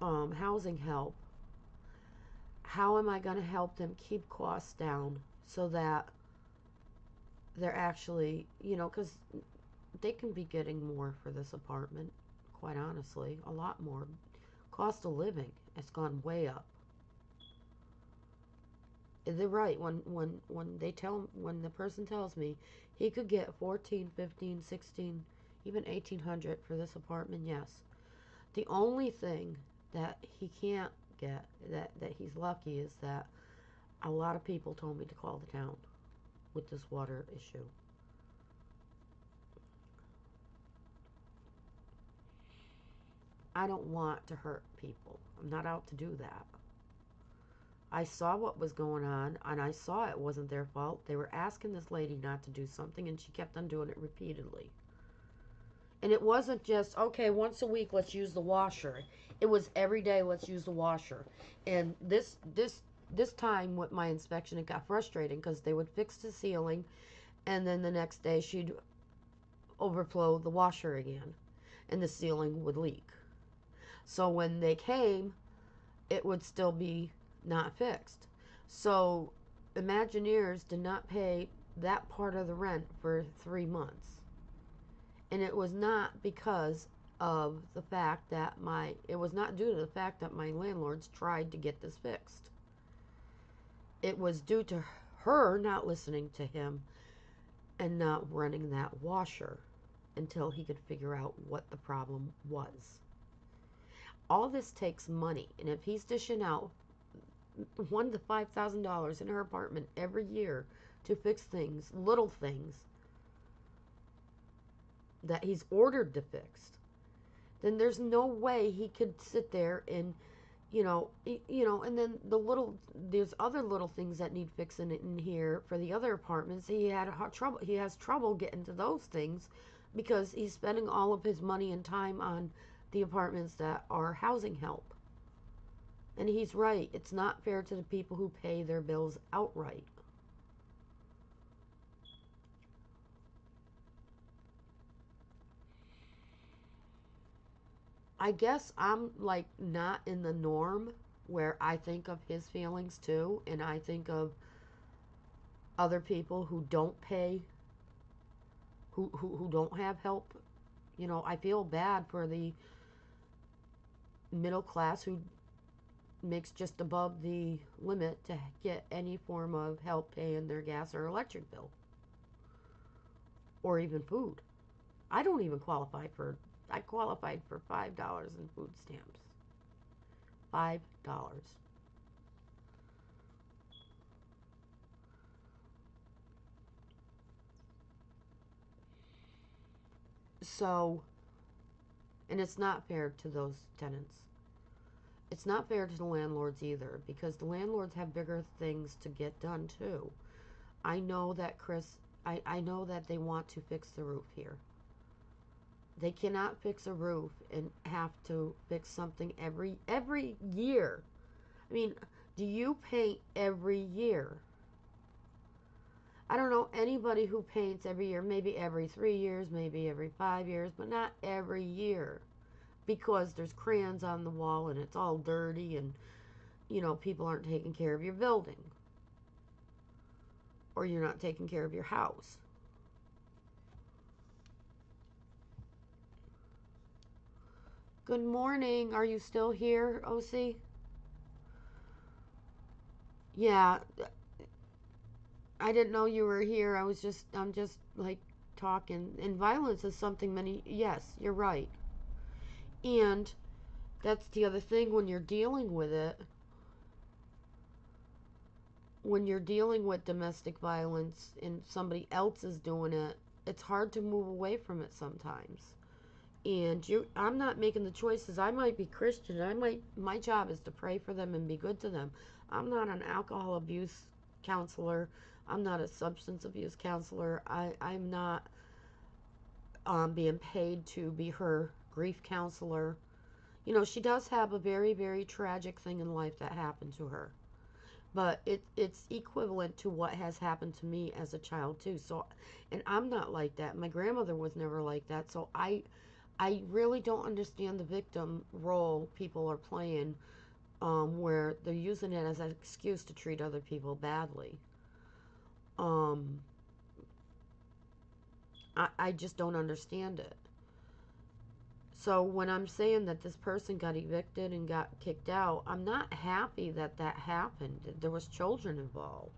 housing help, how am I going to help them keep costs down so that they're actually, you know, because they can be getting more for this apartment, quite honestly, a lot more. Cost of living has gone way up. They're right when the person tells me he could get 14, 15, 16, even 1800 for this apartment. Yes, the only thing that he can't get, that he's lucky, is that a lot of people told me to call the town with this water issue. I don't want to hurt people. I'm not out to do that. I saw what was going on, and I saw it wasn't their fault. They were asking this lady not to do something, and she kept on doing it repeatedly. And it wasn't just, okay, once a week, let's use the washer. It was every day, let's use the washer. And this time with my inspection, it got frustrating because they would fix the ceiling, and then the next day she'd overflow the washer again, and the ceiling would leak. So when they came, it would still be not fixed. So Imagineers did not pay that part of the rent for 3 months. And it was not because of the fact that it was not due to the fact that my landlords tried to get this fixed. It was due to her not listening to him and not running that washer until he could figure out what the problem was. All this takes money, and if he's dishing out $1,000 to $5,000 in her apartment every year to fix things, little things that he's ordered to fix, then there's no way he could sit there and and then there's other little things that need fixing in here for the other apartments. He has trouble getting to those things because he's spending all of his money and time on the apartments that are housing help. And he's right, it's not fair to the people who pay their bills outright. I guess I'm like not in the norm where I think of his feelings too, and I think of other people who don't pay, who don't have help. I feel bad for the middle class who makes just above the limit to get any form of help paying their gas or electric bill or even food. I don't even I qualified for $5 in food stamps. $5. So, and it's not fair to those tenants. It's not fair to the landlords either because the landlords have bigger things to get done too. I know that I know that they want to fix the roof here. They cannot fix a roof and have to fix something every year. I mean, do you paint every year? I don't know anybody who paints every year, maybe every 3 years, maybe every 5 years, but not every year because there's crayons on the wall and it's all dirty and, people aren't taking care of your building or you're not taking care of your house. Good morning. Are you still here, OC? Yeah, I didn't know you were here. I'm just like talking. And violence is something yes, you're right. And that's the other thing when you're dealing with it. When you're dealing with domestic violence and somebody else is doing it, it's hard to move away from it sometimes. And I'm not making the choices. I might be Christian. My job is to pray for them and be good to them. I'm not an alcohol abuse counselor. I'm not a substance abuse counselor. I'm not being paid to be her grief counselor. She does have a very, very tragic thing in life that happened to her. But it's equivalent to what has happened to me as a child too. So, and I'm not like that. My grandmother was never like that. So I really don't understand the victim role people are playing, where they're using it as an excuse to treat other people badly. Um, I just don't understand it. So when I'm saying that this person got evicted and got kicked out, I'm not happy that that happened. There was children involved.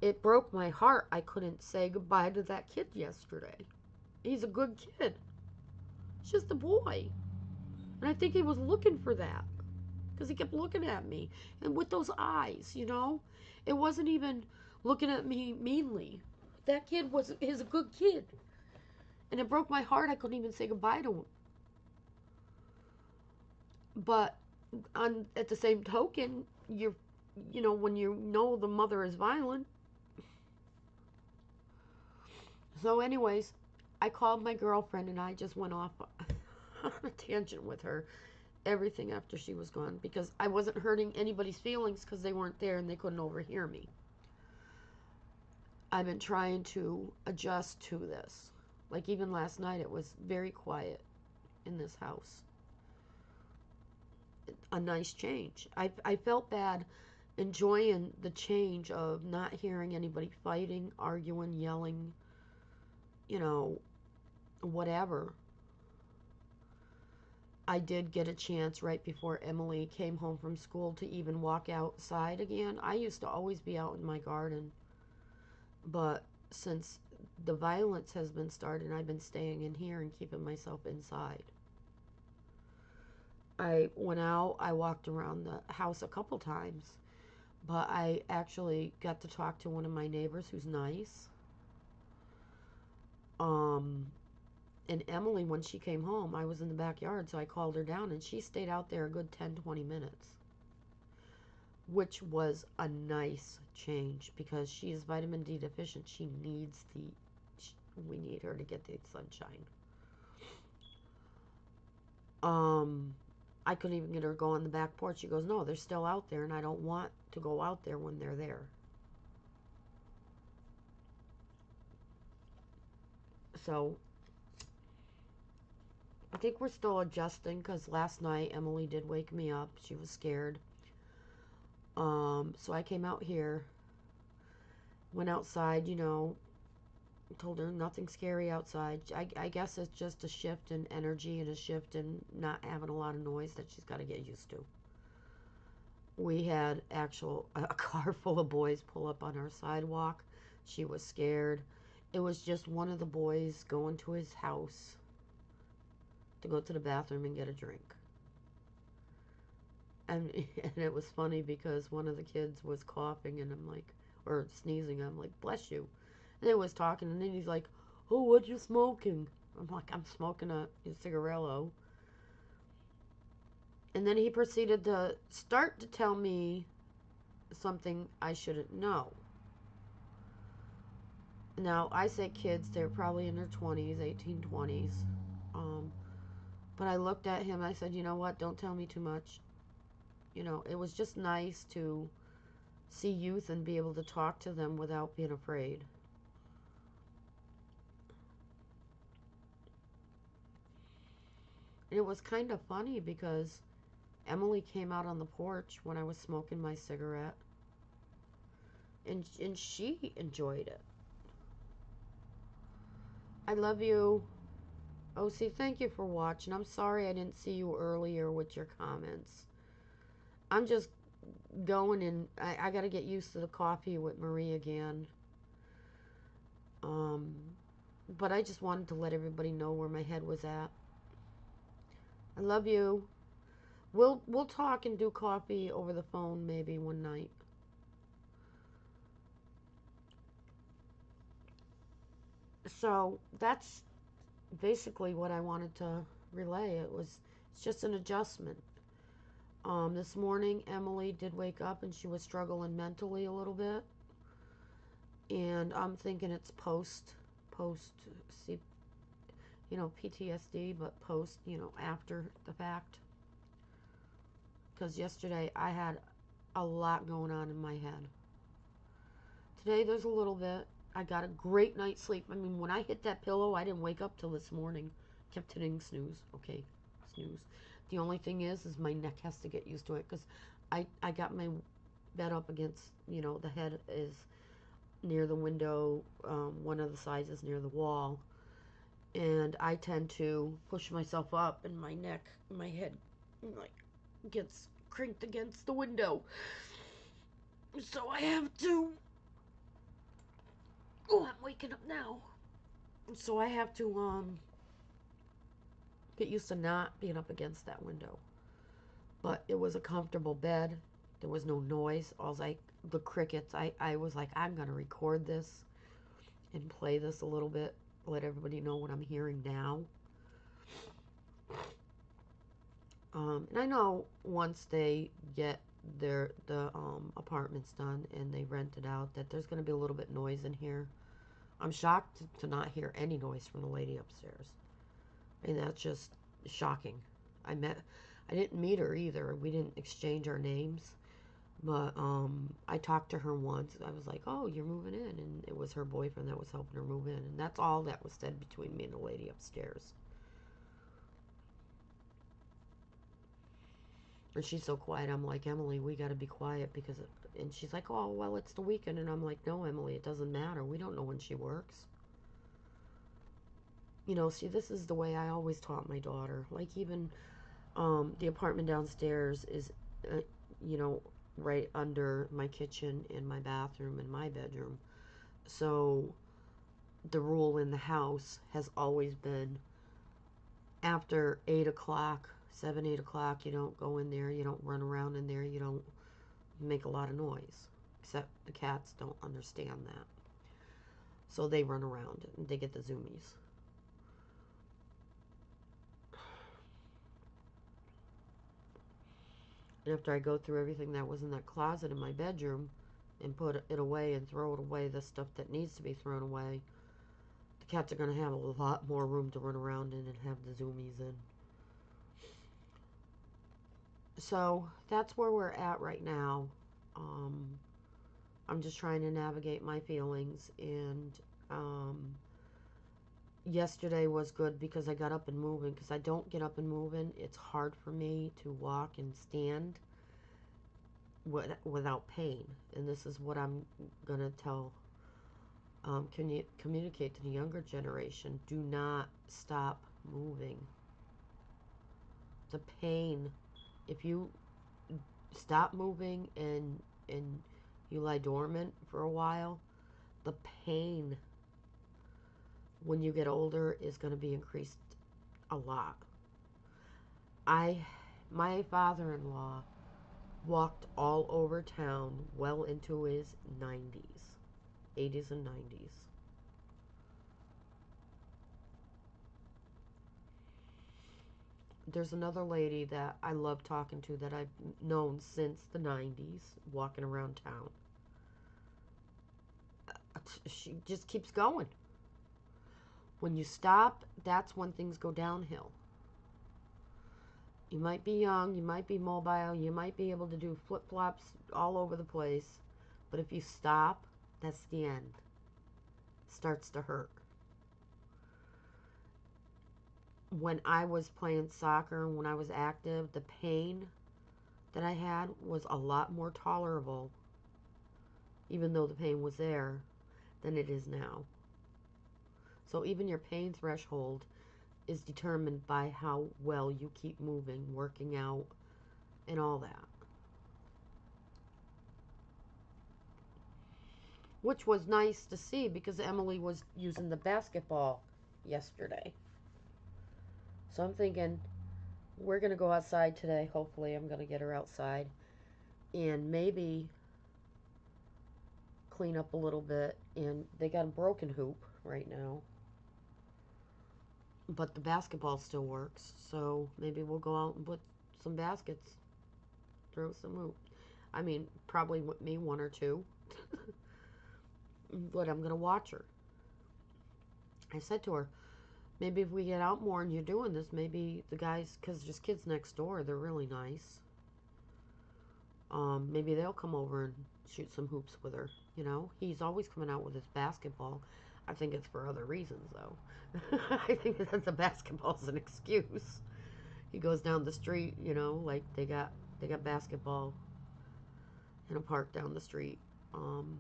It broke my heart I couldn't say goodbye to that kid yesterday. He's a good kid. It's just a boy. And I think he was looking for that. Because he kept looking at me. And with those eyes. It wasn't even looking at me meanly. That kid is a good kid. And it broke my heart I couldn't even say goodbye to him. But at the same token, when you know the mother is violent, So, anyways, I called my girlfriend and I just went off on a tangent with her everything after she was gone because I wasn't hurting anybody's feelings because they weren't there and they couldn't overhear me. I've been trying to adjust to this. Like even last night, it was very quiet in this house. A nice change. I felt bad enjoying the change of not hearing anybody fighting, arguing, yelling, you know, whatever. I did get a chance right before Emily came home from school to even walk outside again. I used to always be out in my garden, but since the violence has been started, I've been staying in here and keeping myself inside. I went out, I walked around the house a couple times, but I actually got to talk to one of my neighbors who's nice. Um, and Emily, when she came home, I was in the backyard, so I called her down, and she stayed out there a good 10-20 minutes, which was a nice change because she is vitamin D deficient. She needs we need her to get the sunshine. I couldn't even get her to go on the back porch. She goes, no, they're still out there, and I don't want to go out there when they're there. So I think we're still adjusting because last night Emily did wake me up. She was scared. So I came out here, went outside, told her nothing scary outside. I guess it's just a shift in energy and a shift in not having a lot of noise that she's got to get used to. We had a car full of boys pull up on our sidewalk. She was scared. It was just one of the boys going to his house to go to the bathroom and get a drink. And it was funny because one of the kids was coughing and I'm like, or sneezing. I'm like, bless you. And they was talking and then he's like, oh, what you smoking? I'm like, I'm smoking a cigarillo. And then he proceeded to start to tell me something I shouldn't know. Now, I say kids, they're probably in their 20s, 18, 20s. But I looked at him, I said, you know what, don't tell me too much. It was just nice to see youth and be able to talk to them without being afraid. And it was kind of funny because Emily came out on the porch when I was smoking my cigarette, and she enjoyed it. I love you. OC, thank you for watching. I'm sorry I didn't see you earlier with your comments. I'm just going and I got to get used to the coffee with Marie again. But I just wanted to let everybody know where my head was at. I love you. We'll talk and do coffee over the phone maybe one night. So that's basically what I wanted to relay. It's just an adjustment. This morning Emily did wake up and she was struggling mentally a little bit, and I'm thinking it's post PTSD, but post after the fact. Because yesterday I had a lot going on in my head. Today there's a little bit. I got a great night's sleep. I mean, when I hit that pillow, I didn't wake up till this morning. Kept hitting snooze. Okay, snooze. The only thing is my neck has to get used to it because I got my bed up against, the head is near the window. One of the sides is near the wall. And I tend to push myself up and my neck, my head, like, gets crinked against the window. So I have to... Oh, I'm waking up now. So I have to, get used to not being up against that window. But it was a comfortable bed. There was no noise. The crickets. I was like, I'm going to record this and play this a little bit. Let everybody know what I'm hearing now. And I know once they get the apartments done and they rent it out, that there's going to be a little bit noise in here. I'm shocked to not hear any noise from the lady upstairs. I mean, that's just shocking. I met, I didn't meet her either. We didn't exchange our names, but I talked to her once. I was like, "Oh, you're moving in," and it was her boyfriend that was helping her move in, and that's all that was said between me and the lady upstairs. And she's so quiet. I'm like, "Emily, we got to be quiet because," and she's like, "Oh, well, it's the weekend," and I'm like, "No, Emily, it doesn't matter. We don't know when she works." See, this is the way I always taught my daughter. Like, even the apartment downstairs is, uh, you know, right under my kitchen and my bathroom and my bedroom. So the rule in the house has always been after 8 o'clock, 7, 8 o'clock, you don't go in there, you don't run around in there, you don't make a lot of noise. Except the cats don't understand that. So they run around and they get the zoomies. And after I go through everything that was in that closet in my bedroom and put it away and throw it away, the stuff that needs to be thrown away, the cats are going to have a lot more room to run around in and have the zoomies in. So that's where we're at right now. Um, I'm just trying to navigate my feelings, and um, yesterday was good because I got up and moving. Because I don't get up and moving, it's hard for me to walk and stand without pain. And this is what I'm gonna tell. Can you communicate to the younger generation? Do not stop moving. The pain. If you stop moving and you lie dormant for a while, the pain when you get older is going to be increased a lot. My father-in-law walked all over town well into his 90s, 80s and 90s. There's another lady that I love talking to that I've known since the 90s, walking around town. She just keeps going. When you stop, that's when things go downhill. You might be young, you might be mobile, you might be able to do flip flops all over the place, but if you stop, that's the end. It starts to hurt. When I was playing soccer, when I was active, the pain that I had was a lot more tolerable, even though the pain was there, than it is now. So even your pain threshold is determined by how well you keep moving, working out, and all that. Which was nice to see because Emily was using the basketball yesterday. So I'm thinking we're going to go outside today. Hopefully, I'm going to get her outside and maybe clean up a little bit. And they got a broken hoop right now, but the basketball still works. So maybe we'll go out and put some baskets, throw some hoop. I mean, probably with me, one or two. But I'm going to watch her. I said to her, maybe if we get out more and you're doing this, maybe the guys, because there's kids next door, they're really nice. Maybe they'll come over and shoot some hoops with her. He's always coming out with his basketball. I think it's for other reasons, though. I think that the basketball's an excuse. He goes down the street, like they got basketball in a park down the street. Um,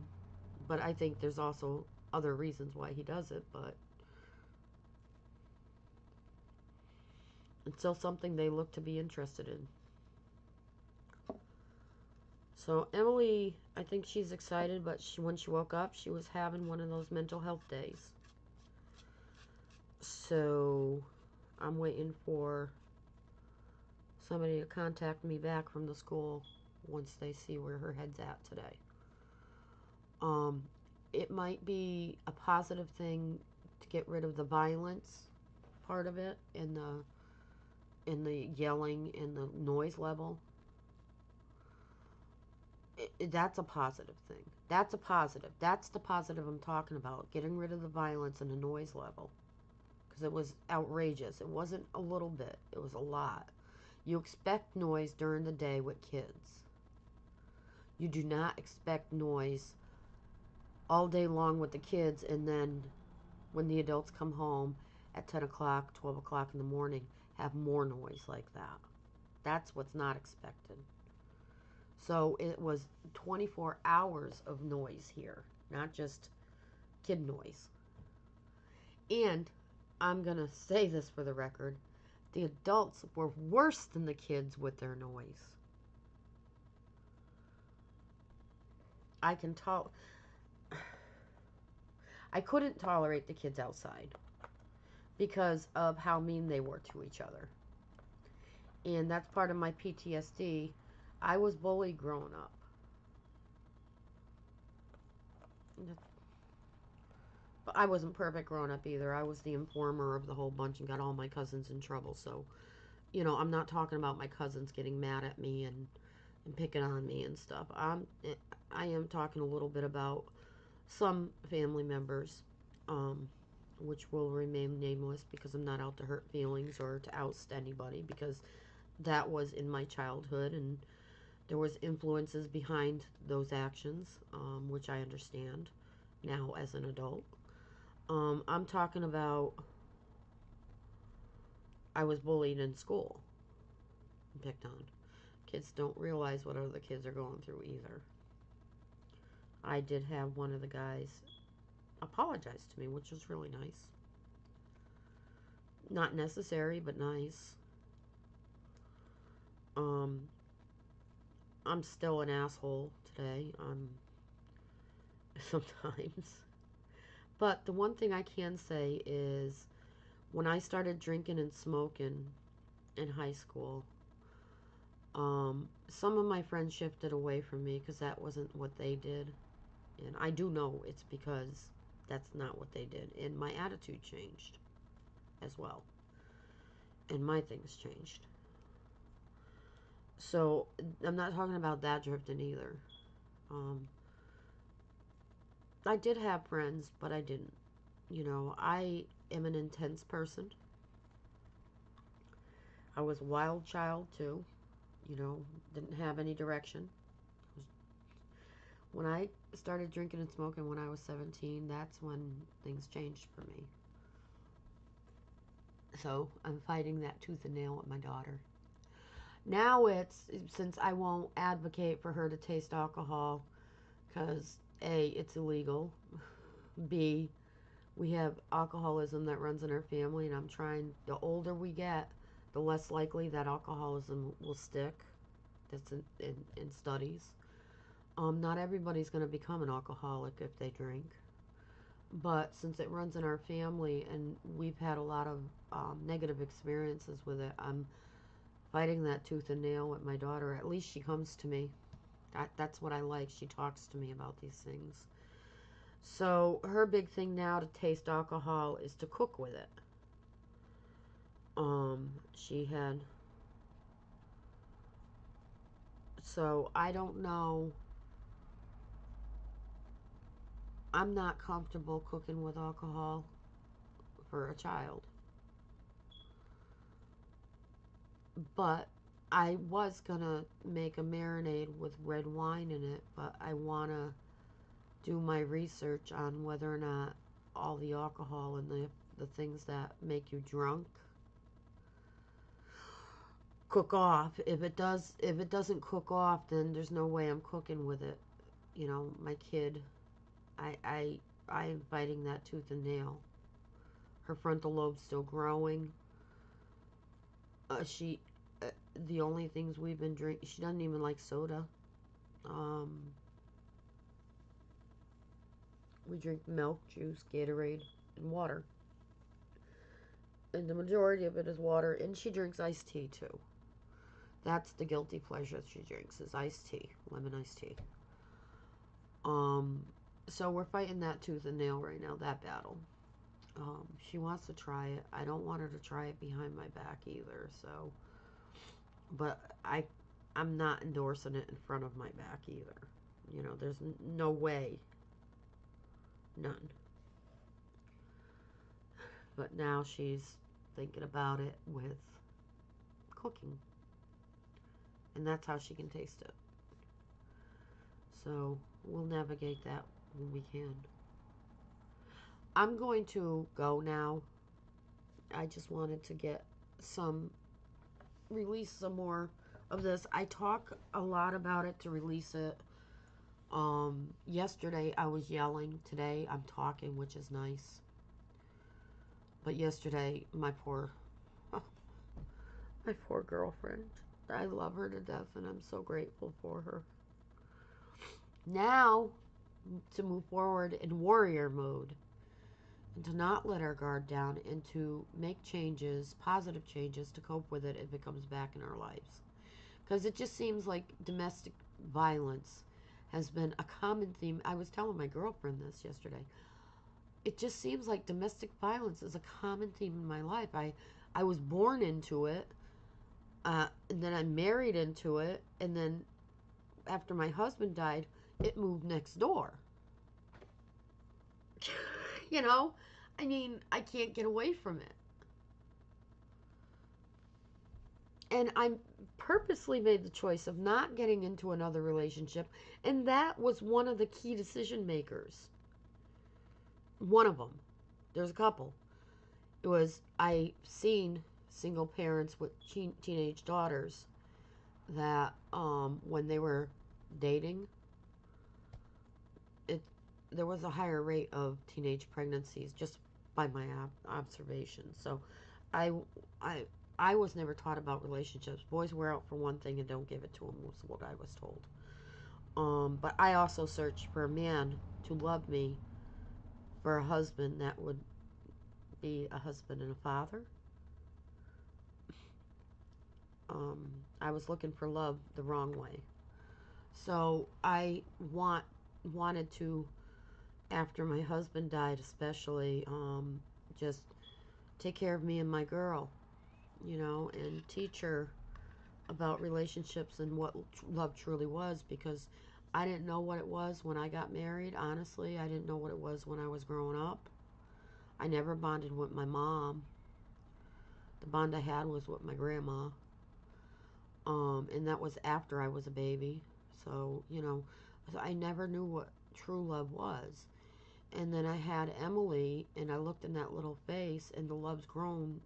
but I think there's also other reasons why he does it, but it's still something they look to be interested in. So Emily, I think she's excited, but when she woke up, she was having one of those mental health days. So I'm waiting for somebody to contact me back from the school once they see where her head's at today. Um, it might be a positive thing to get rid of the violence part of it and the yelling and the noise level. That's a positive thing. That's a positive. That's the positive I'm talking about. Getting rid of the violence and the noise level. Because it was outrageous. It wasn't a little bit, it was a lot. You expect noise during the day with kids. You do not expect noise all day long with the kids, and then when the adults come home at 10 o'clock, 12 o'clock in the morning, have more noise like that. That's what's not expected. So it was 24 hours of noise here, not just kid noise. And I'm going to say this for the record, the adults were worse than the kids with their noise. I couldn't tolerate the kids outside because of how mean they were to each other. And that's part of my PTSD. I was bullied growing up. But I wasn't perfect growing up either. I was the informer of the whole bunch and got all my cousins in trouble. So, I'm not talking about my cousins getting mad at me and picking on me and stuff. I am talking a little bit about some family members, which will remain nameless because I'm not out to hurt feelings or to oust anybody, because that was in my childhood and there was influences behind those actions, which I understand now as an adult. I'm talking about I was bullied in school and picked on. Kids don't realize what other kids are going through either. I did have one of the guys apologize to me, which was really nice. Not necessary, but nice. I'm still an asshole today. Sometimes. But the one thing I can say is when I started drinking and smoking in high school, some of my friends shifted away from me because that wasn't what they did. And I do know it's because that's not what they did. And my attitude changed as well. And my things changed. So I'm not talking about that drifting either. I did have friends, but I didn't. I am an intense person. I was a wild child too. Didn't have any direction. When I started drinking and smoking when I was 17, that's when things changed for me. So I'm fighting that tooth and nail with my daughter. Now since I won't advocate for her to taste alcohol because A, it's illegal. B, we have alcoholism that runs in our family, and I'm trying, the older we get, the less likely that alcoholism will stick. That's in studies. Not everybody's going to become an alcoholic if they drink. But since it runs in our family and we've had a lot of negative experiences with it, I'm fighting that tooth and nail with my daughter. At least she comes to me. That's what I like. She talks to me about these things. So her big thing now to taste alcohol is to cook with it. She had... So I don't know. I'm not comfortable cooking with alcohol for a child. But I was gonna make a marinade with red wine in it, but I wanna do my research on whether or not all the alcohol and the things that make you drunk cook off. If it doesn't cook off, then there's no way I'm cooking with it. My kid, I'm fighting that tooth and nail. Her frontal lobe's still growing. She the only things we've been drinking, she doesn't even like soda. We drink milk, juice, Gatorade, and water. And the majority of it is water, and she drinks iced tea too. That's the guilty pleasure she drinks, is iced tea, lemon iced tea. So we're fighting that tooth and nail right now, that battle. She wants to try it. I don't want her to try it behind my back either, so. But I'm not endorsing it in front of my back either. You know, there's no way. None. But now she's thinking about it with cooking. And that's how she can taste it. So we'll navigate that when we can. I'm going to go now. I just wanted to release some more of this. I talk a lot about it to release it. Yesterday I was yelling. Today I'm talking, which is nice. But yesterday, my poor girlfriend, I love her to death and I'm so grateful for her. Now, to move forward in warrior mode and to not let our guard down and to make changes, positive changes, to cope with it if it comes back in our lives. Because it just seems like domestic violence has been a common theme. I was telling my girlfriend this yesterday. It just seems like domestic violence is a common theme in my life. I was born into it, and then I married into it, and then after my husband died, it moved next door. You know? I mean, I can't get away from it. And I purposely made the choice of not getting into another relationship, and that was one of the key decision makers. One of them. There's a couple. It was, I seen single parents with teenage daughters that when they were dating, there was a higher rate of teenage pregnancies just by my observation. So I, I, I was never taught about relationships. Boys wear out for one thing and don't give it to them, was what I was told. But I also searched for a man to love me, for a husband that would be a husband and a father. I was looking for love the wrong way. So I wanted to, after my husband died especially, just take care of me and my girl, you know, and teach her about relationships and what love truly was, because I didn't know what it was when I got married. Honestly, I didn't know what it was when I was growing up. I never bonded with my mom. The bond I had was with my grandma. And that was after I was a baby. So, you know, I never knew what true love was. And then I had Emily, and I looked in that little face, and the love's grown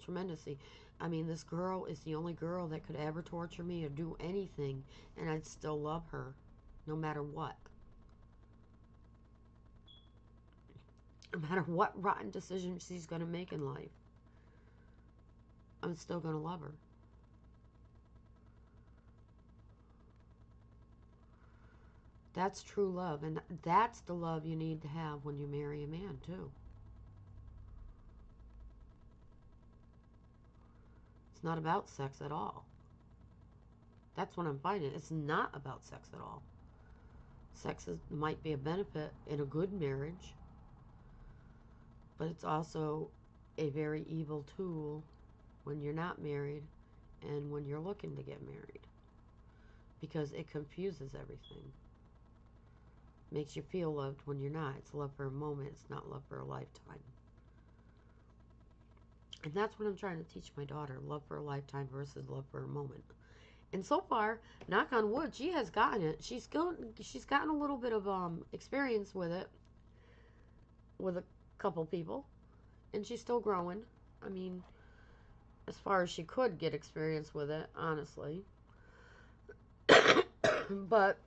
tremendously. I mean, this girl is the only girl that could ever torture me or do anything, and I'd still love her, no matter what. No matter what rotten decision she's going to make in life, I'm still going to love her. That's true love, and that's the love you need to have when you marry a man, too. It's not about sex at all. That's what I'm finding. It's not about sex at all. Might be a benefit in a good marriage, but it's also a very evil tool when you're not married and when you're looking to get married, because it confuses everything. Makes you feel loved when you're not. It's love for a moment. It's not love for a lifetime. And that's what I'm trying to teach my daughter. Love for a lifetime versus love for a moment. And so far, knock on wood, she has gotten it. She's gotten a little bit of experience with it, with a couple people, and she's still growing. I mean, as far as she could get experience with it, honestly. But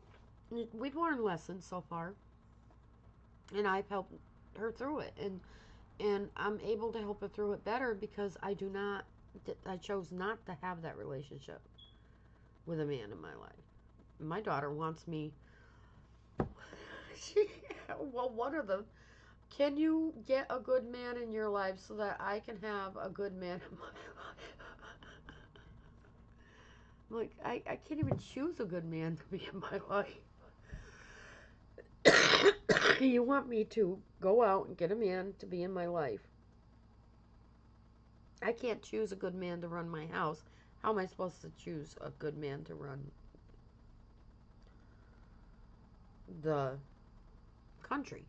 we've learned lessons so far, and I've helped her through it, and I'm able to help her through it better because I chose not to have that relationship with a man in my life. My daughter wants me. Well, one of them. Can you get a good man in your life so that I can have a good man in my life? Like, I can't even choose a good man to be in my life. You want me to go out and get a man to be in my life. I can't choose a good man to run my house. How am I supposed to choose a good man to run? the country.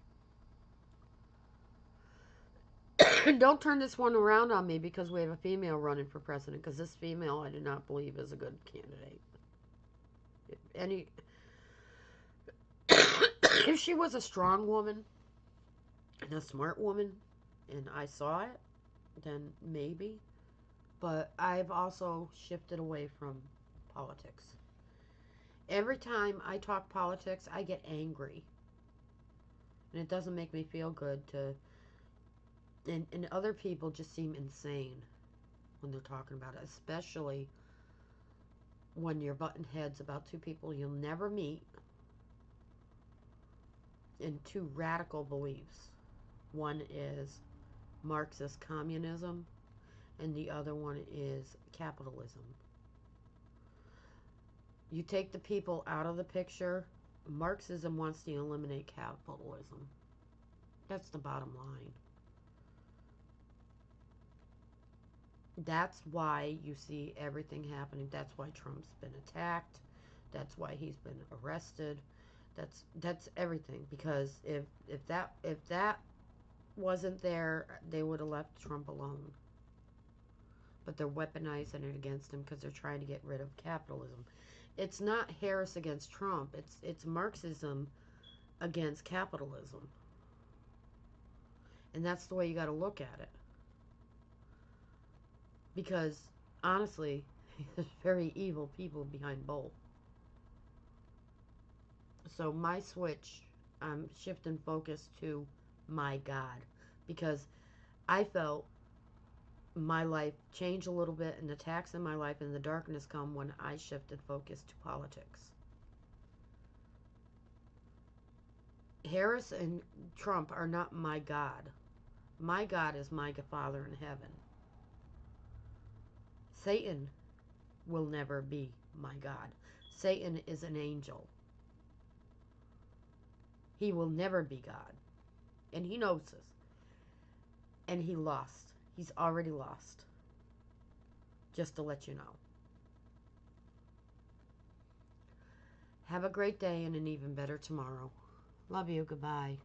Don't turn this one around on me because we have a female running for president, because this female I do not believe is a good candidate. If any, if she was a strong woman and a smart woman and I saw it, then maybe. But I've also shifted away from politics. Every time I talk politics, I get angry. And it doesn't make me feel good to. And other people just seem insane when they're talking about it, especially when you're butting heads about two people you'll never meet in two radical beliefs. One is Marxist communism, and the other one is capitalism. You take the people out of the picture, Marxism wants to eliminate capitalism. That's the bottom line. That's why you see everything happening. That's why Trump's been attacked. That's why he's been arrested. That's everything. Because if that wasn't there, they would have left Trump alone. But they're weaponizing it against him because they're trying to get rid of capitalism. It's not Harris against Trump. It's Marxism against capitalism. And that's the way you got to look at it. Because honestly, there's very evil people behind both. So my switch, I'm shifting focus to my God, because I felt my life change a little bit and the attacks in my life and the darkness come when I shifted focus to politics. Harris and Trump are not my God. My God is my Father in heaven. Satan will never be my God. Satan is an angel. He will never be God. And he knows this. And he lost. He's already lost. Just to let you know. Have a great day and an even better tomorrow. Love you. Goodbye.